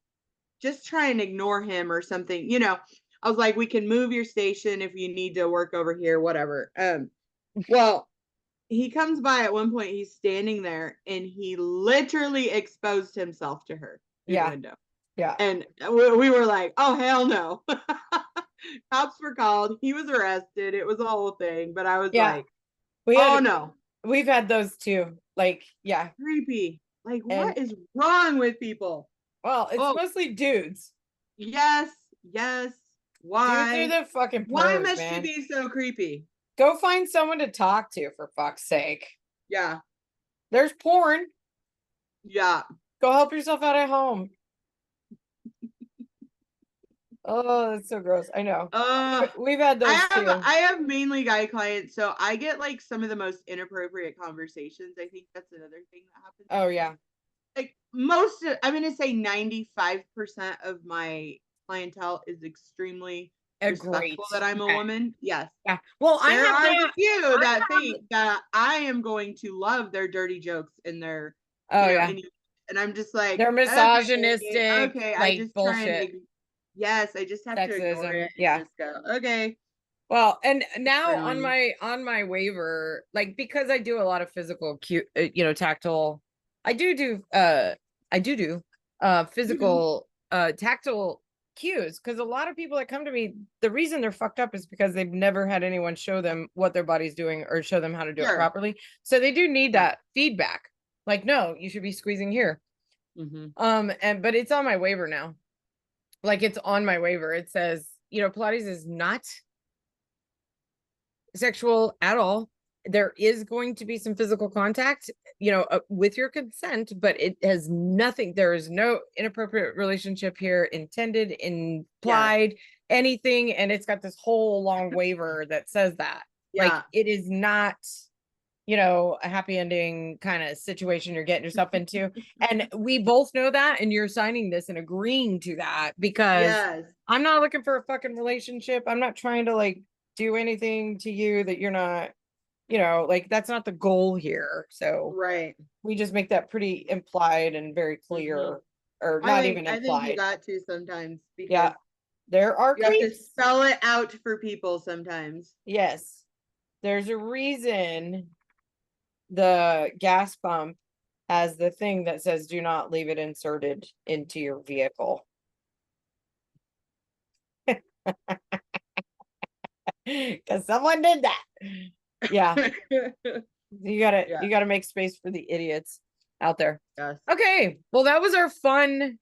just try and ignore him or something. I was like, we can move your station if you need to work over here, whatever. Well, he comes by at one point, he's standing there, and he literally exposed himself to her through the window. Yeah. And we were like, oh, hell no. Cops were called. He was arrested. It was a whole thing. But I was like, no. We've had those too. Like, yeah. Creepy. Like, what is wrong with people? Well, it's mostly dudes. Yes. Why? Dudes are the fucking pervs, Why must man. you be so creepy? Go find someone to talk to, for fuck's sake. Yeah. There's porn. Yeah. Go help yourself out at home. Oh, that's so gross. I know. We've had those too. I have mainly guy clients, so I get like some of the most inappropriate conversations. I think that's another thing that happens. Oh yeah. Like I'm gonna say 95% of my clientele is extremely Great. respectful that I'm a Yeah. woman. Yes. Yeah. Well, I There have are the that. few I that have, think that I am going to love their dirty jokes and their, oh yeah, and I'm just like, they're okay, misogynistic, okay. I like just try and, bullshit, yes, I just have to ignore sexism. it and Yeah. just go, okay. Well, and now For me. on my waiver, like because I do a lot of physical cute, tactile. I do You do. physical tactile cues because a lot of people that come to me, the reason they're fucked up is because they've never had anyone show them what their body's doing or show them how to do it Sure. properly. So they do need Yeah. that feedback. Like, no, you should be squeezing here. Hmm. But it's on my waiver now. Like it's on my waiver. It says, Pilates is not sexual at all. There is going to be some physical contact, with your consent, but it has nothing. There is no inappropriate relationship here intended, Yes. implied, anything. And it's got this whole long waiver that says that. Like Yeah. it is not, a happy ending kind of situation you're getting yourself into. And we both know that. And you're signing this and agreeing to that because Yes. I'm not looking for a fucking relationship. I'm not trying to like do anything to you that you're not, like that's not the goal here. So Right. we just make that pretty implied and very Hmm. clear, or not even I think you implied. got to sometimes because Yeah, there are you have to creeps. spell it out for people sometimes. Yes, there's a reason the gas pump has the thing that says do not leave it inserted into your vehicle. Because someone did that. Yeah. Yeah. You gotta make space for the idiots out there. Yes. Okay. Well, that was our fun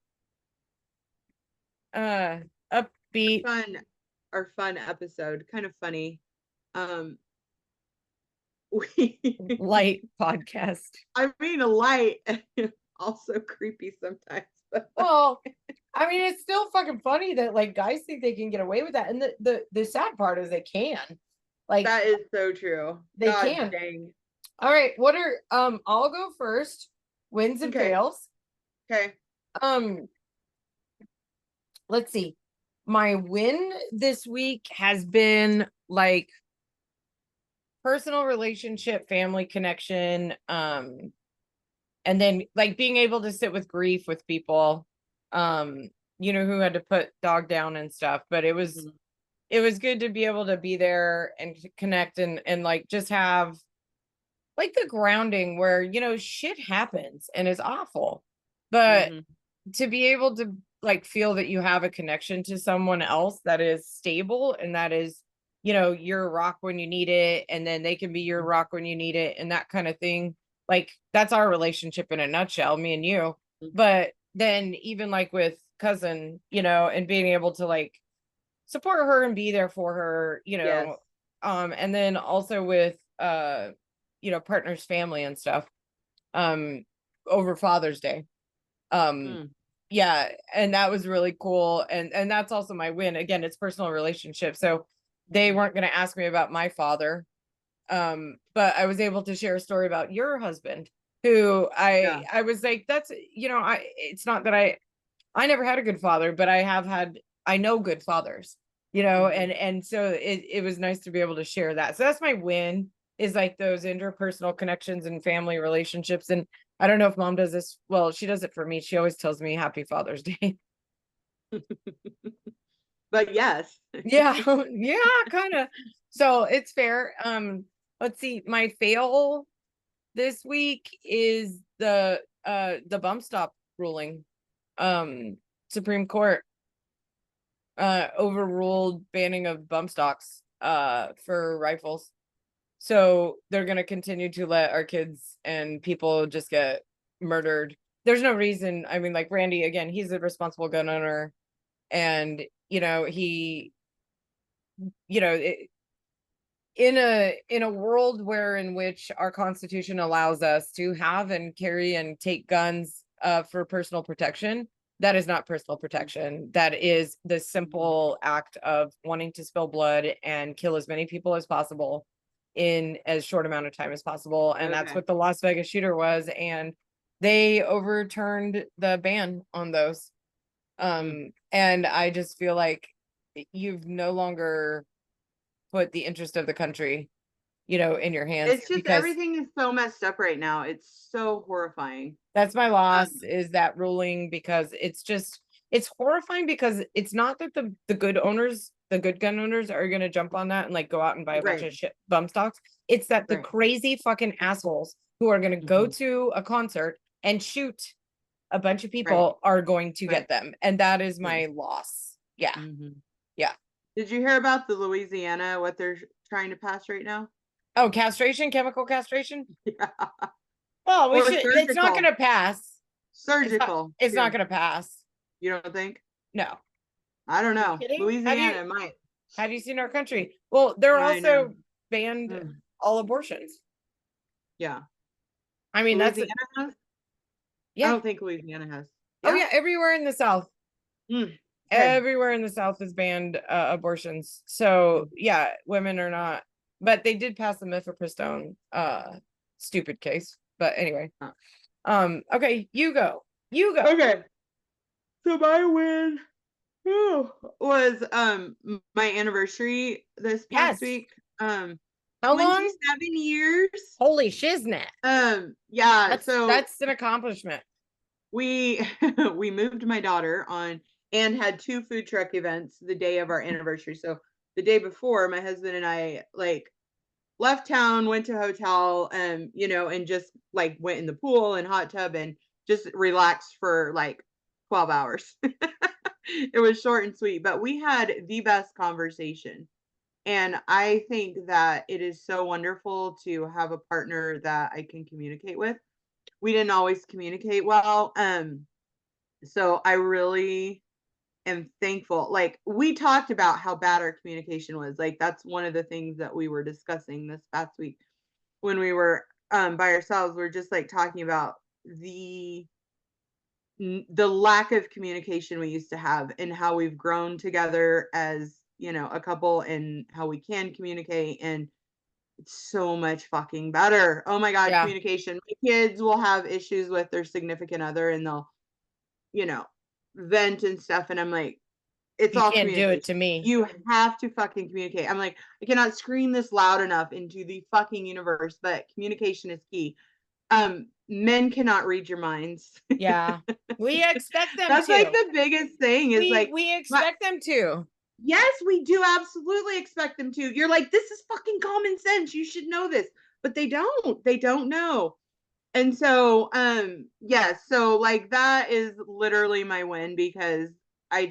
upbeat Fun. Our fun episode. Kind of funny. Um we light podcast. I mean a light also creepy sometimes. But Well, I mean, it's still fucking funny that like guys think they can get away with that. And the sad part is they can. Like that is so true. they God can. dang. All right, what are I'll go first. Wins and Okay. fails. Okay. Um let's see. My win this week has been like personal relationship, family connection, and then like being able to sit with grief with people, who had to put dog down and stuff. But it was good to be able to be there and to connect and like just have like the grounding where shit happens and is awful, but Mhm. to be able to like feel that you have a connection to someone else that is stable and that is your rock when you need it, and then they can be your rock when you need it, and that kind of thing. Like that's our relationship in a nutshell, me and you. Mhm. But then even like with cousin, and being able to like support her and be there for her, Yes. and then also with partner's family and stuff over Father's Day. Mm. Yeah, and that was really cool, and that's also my win. Again, it's personal relationship, so they Mhm. weren't going to ask me about my father, but I was able to share a story about your husband, who Yeah. I was like, that's it's not that I never had a good father, but I know good fathers, Mhm. and so it was nice to be able to share that. So that's my win, is like those interpersonal connections and family relationships. And I don't know if mom does this. Well, she does it for me. She always tells me Happy Father's Day. But yes. Yeah, yeah, kind of. So it's fair. Let's see. My fail this week is the bump stop ruling. Supreme Court overruled banning of bump stocks for rifles. So they're going to continue to let our kids and people just get murdered. There's no reason. I mean, like Randy, again, he's a responsible gun owner, and he, in a world where in which our constitution allows us to have and carry and take guns for personal protection, that is not personal protection. That is the simple act of wanting to spill blood and kill as many people as possible in as short amount of time as possible. And that's Okay. what the Las Vegas shooter was. And they overturned the ban on those. And And I just feel like you've no longer put the interest of the country, in your hands It's here, just because everything is so messed up right now. It's so horrifying. that's my loss, Um, is that ruling, because it's horrifying, because it's not that the good gun owners are going to jump on that and like go out and buy a bunch right, of shit bum stocks. It's that the right. crazy fucking assholes who are going to go Mhm. to a concert and shoot a bunch of Right, people are going to right, get them. And that is right. my loss. Yeah. Mhm. Yeah. Did you hear about the Louisiana, what they're trying to pass right now? Oh, castration, chemical castration. Yeah. Well, Or it's not surgical. going to pass. Surgical It's not too. going to pass. You don't think? No. I don't Are you know. kidding? Louisiana might. Have you seen our country? Well, they're I know. also banned Mm, all abortions. yeah. I mean, Louisiana has? I yeah. don't think Louisiana has. Oh Yeah? yeah, everywhere in the South. Mm, okay. Everywhere in the South is banned abortions. So Mm. yeah, women are not, but they did pass the mifepristone stupid case. But anyway. Uh, Okay, you go. You go. Okay. So my win was my anniversary this past Yes. week. Um How long? 27 years. Holy shiznit. Yeah, That's so that's an accomplishment. we we moved my daughter on and had two food truck events the day of our anniversary. So the day before, my husband and I like left town, went to a hotel, and just like went in the pool and hot tub and just relaxed for like 12 hours. It was short and sweet, but we had the best conversation. And I think that it is so wonderful to have a partner that I can communicate with. We didn't always communicate well. So I really am thankful. Like we talked about how bad our communication was. Like that's one of the things that we were discussing this past week when we were by ourselves. We're just like talking about the lack of communication we used to have and how we've grown together as, a couple and how we can communicate and it's so much fucking better. Oh my god, Yeah. communication. My kids will have issues with their significant other and they'll, you know, vent and stuff and I'm like, it's You all can't do it communication. to me. You have to fucking communicate. I'm like, I cannot scream this loud enough into the fucking universe, but communication is key. Men cannot read your minds. Yeah. We expect them That's like to. the biggest thing is like We my expect them to. yes, we do absolutely expect them to. You're like, this is fucking common sense. You should know this. But they don't. They don't know. And so, yes, so like that is literally my win because I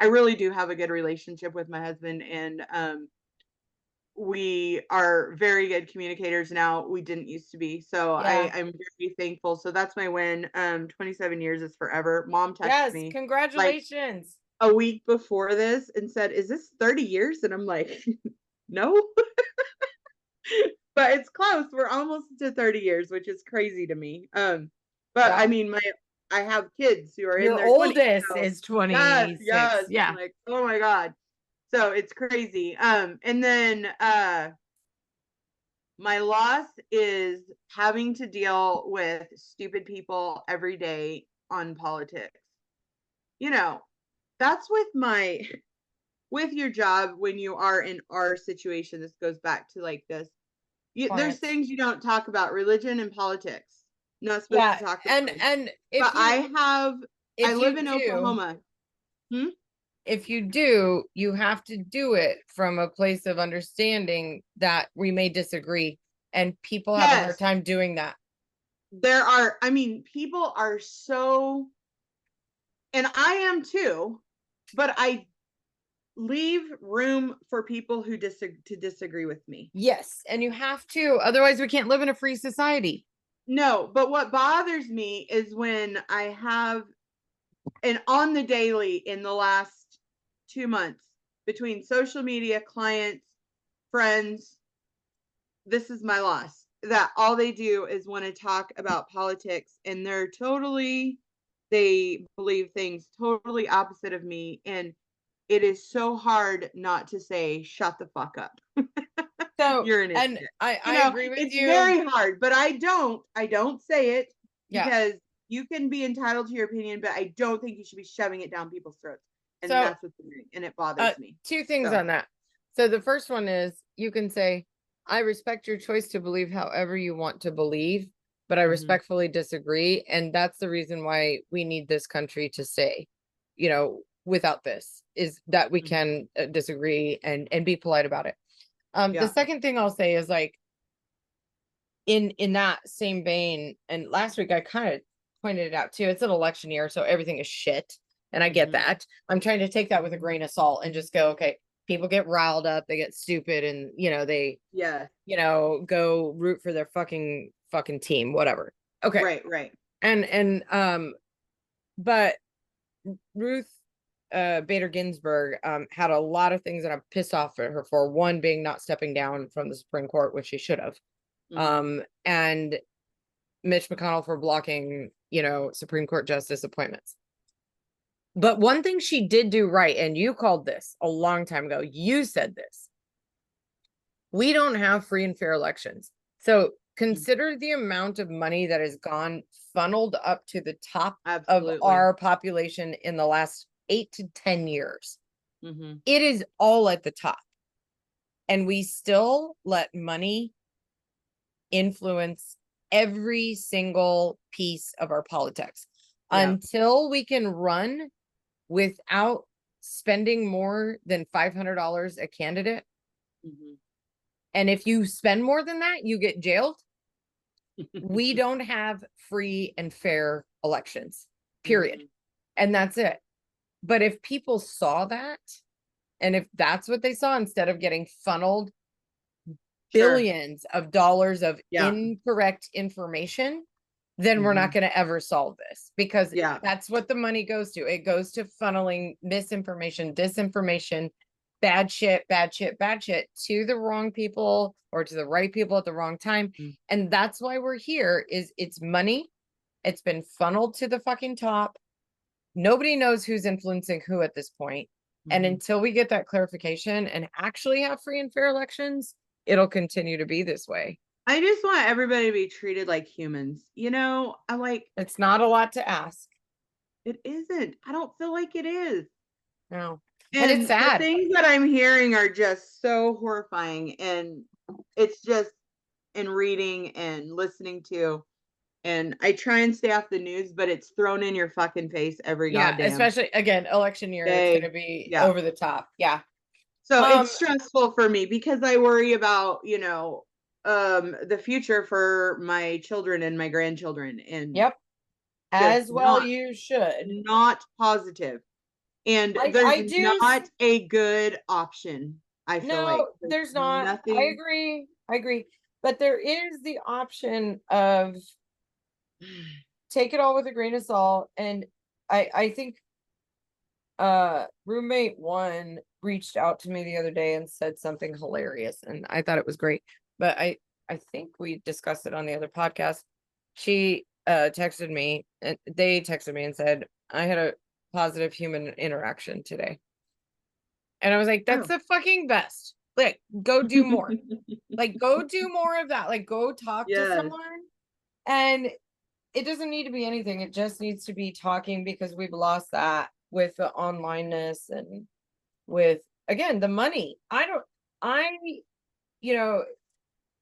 really do have a good relationship with my husband and we are very good communicators now. We didn't used to be. So Yeah. I'm very thankful. So that's my win. 27 years is forever. Mom texted Yes. me like Congratulations. a week before this and said, "Is this 30 years?" And I'm like, "No." But it's close. We're almost to 30 years, which is crazy to me. But I Yeah. mean, I have kids who are in Your their 20s. oldest So is yes, 26. yes. I'm Yeah. like, oh my God. So it's crazy. And then my loss is having to deal with stupid people every day on politics. You know, that's with your job when you are in our situation. This goes back to like this. There's Clients. things you don't talk about, religion and politics. Not supposed to Yeah. talk And about them. and But I if live you in do, Oklahoma. Hmm? you have to do it from a place of understanding that we may disagree, and people have a hard Yes, time doing that. I mean, people are so, and I am too, but I leave room for people who disagree with me. Yes, and you have to, otherwise we can't live in a free society. No, but what bothers me is when I have, and on the daily in the last 2 months, between social media, clients, friends, this is my loss. That all they do is want to talk about politics and they believe things totally opposite of me. And it is so hard not to say, shut the fuck up. So, You're an and idiot. I agree with It's you. very hard, but I don't say it Yeah. because you can be entitled to your opinion, but I don't think you should be shoving it down people's throats. And So, that's what's annoying, and it bothers me. two things So. on that. So the first one is you can say, I respect your choice to believe however you want to believe, but I Mhm. respectfully disagree. And that's the reason why we need this country to stay, you know, without this, is that we Mhm. can disagree and be polite about it. The Yeah. second thing I'll say is like, in that same vein, and last week I kind of pointed it out too, it's an election year, so everything is shit. And I get Mhm. that. I'm trying to take that with a grain of salt and just go, okay, people get riled up, they get stupid, and they, Yeah. go root for their fucking team, whatever. Okay. Right. And but Ruth Bader Ginsburg had a lot of things that I'm pissed off at her for. One being not stepping down from the Supreme Court, which she should have. Mhm. And Mitch McConnell for blocking, Supreme Court justice appointments. But one thing she did do right, and you called this a long time ago, you said this: we don't have free and fair elections. So consider the amount of money that has gone funneled up to the top of Absolutely. our population in the last 8 to 10 years. Mhm. It is all at the top. And we still let money influence every single piece of our politics Yeah. until we can run without spending more than $500 a candidate. Mhm. And if you spend more than that, you get jailed. We don't have free and fair elections, period. Mhm. And that's it. But if people saw that, and if that's what they saw, instead of getting funneled Sure. billions of dollars of Yeah. incorrect information, then we're not Mhm. going to ever solve this, because Yeah. that's what the money goes to. It goes to funneling misinformation, disinformation, bad shit to the wrong people or to the right people at the wrong time. Mm. And that's why we're here. Is it's money. It's been funneled to the fucking top. Nobody knows who's influencing who at this point. And Mhm. until we get that clarification and actually have free and fair elections, it'll continue to be this way. I just want everybody to be treated like humans. I like It's not a lot to ask. it isn't. I don't feel like it is. No. And it's And the sad. things that I'm hearing are just so horrifying, and it's just in reading and listening to, and I try and stay off the news, but it's thrown in your fucking face every Yeah, goddamn especially again, election year, it's day. gonna be Yeah. over the top. Yeah. So Um, it's stressful for me because I worry about, the future for my children and my grandchildren, and yep. just As well you should. not positive. And there's I do not a good option. I feel like no, there's there's not. I nothing. agree. I agree. But there is the option of take it all with a grain of salt. And I think roommate one reached out to me the other day and said something hilarious, and I thought it was great. But I think we discussed it on the other podcast. She texted me, and they texted me and said, I had a positive human interaction today. And I was like, that's Oh. the fucking best. Like, go do more. Like, go do more of that. Like, go talk to Yes. someone. And it doesn't need to be anything. It just needs to be talking, because we've lost that with the onlineness and with, again, the money. You know,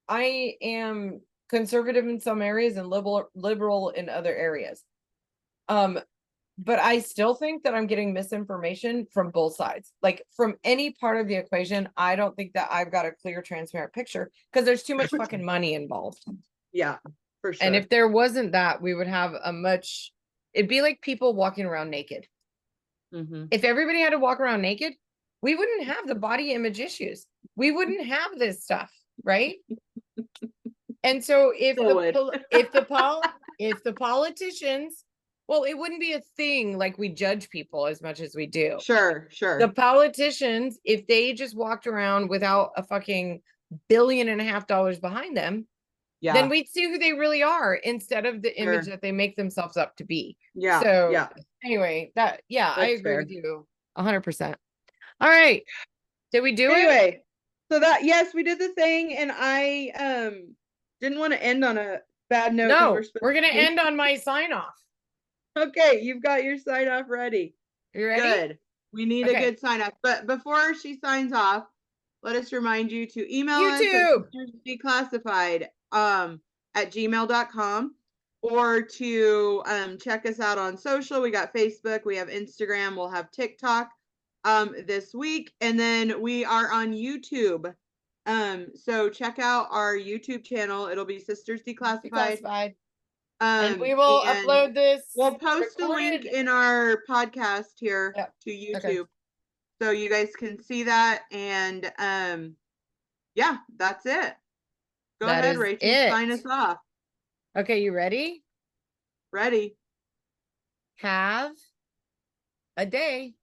I am conservative in some areas and liberal in other areas. But I still think that I'm getting misinformation from both sides. Like, from any part of the equation, I don't think that I've got a clear, transparent picture, because there's too much fucking money involved. Yeah, for sure. And if there wasn't that, we would have it'd be like people walking around naked. Mhm. If everybody had to walk around naked, we wouldn't have the body image issues. We wouldn't have this stuff, right? And so if the politicians, well, it wouldn't be a thing like we judge people as much as we do. Sure. The politicians, if they just walked around without a fucking $1.5 billion behind them, then we'd see who they really are instead of the image that they make themselves up to be. Yeah. So Yeah. anyway, I That's agree fair. with you 100%. All right. Did we do it? Anyway, so yes, we did the thing, and I didn't want to end on a bad note. No, we're gonna end on my sign off. Okay, you've got your sign off ready. You ready? Good. We need a Okay. good sign off. But before she signs off, let us remind you to email us at YouTube. sistersdeclassified at gmail.com or to check us out on social. We got Facebook, we have Instagram, we'll have TikTok this week, and then we are on YouTube. So check out our YouTube channel. It'll be Sisters Declassified. Declassified. And we will And upload this. we'll post a link in our podcast here to YouTube. Okay. So you guys can see that. And yeah, that's it. Go ahead, Rachel. Sign us off. Okay, you ready? Ready. Have a day.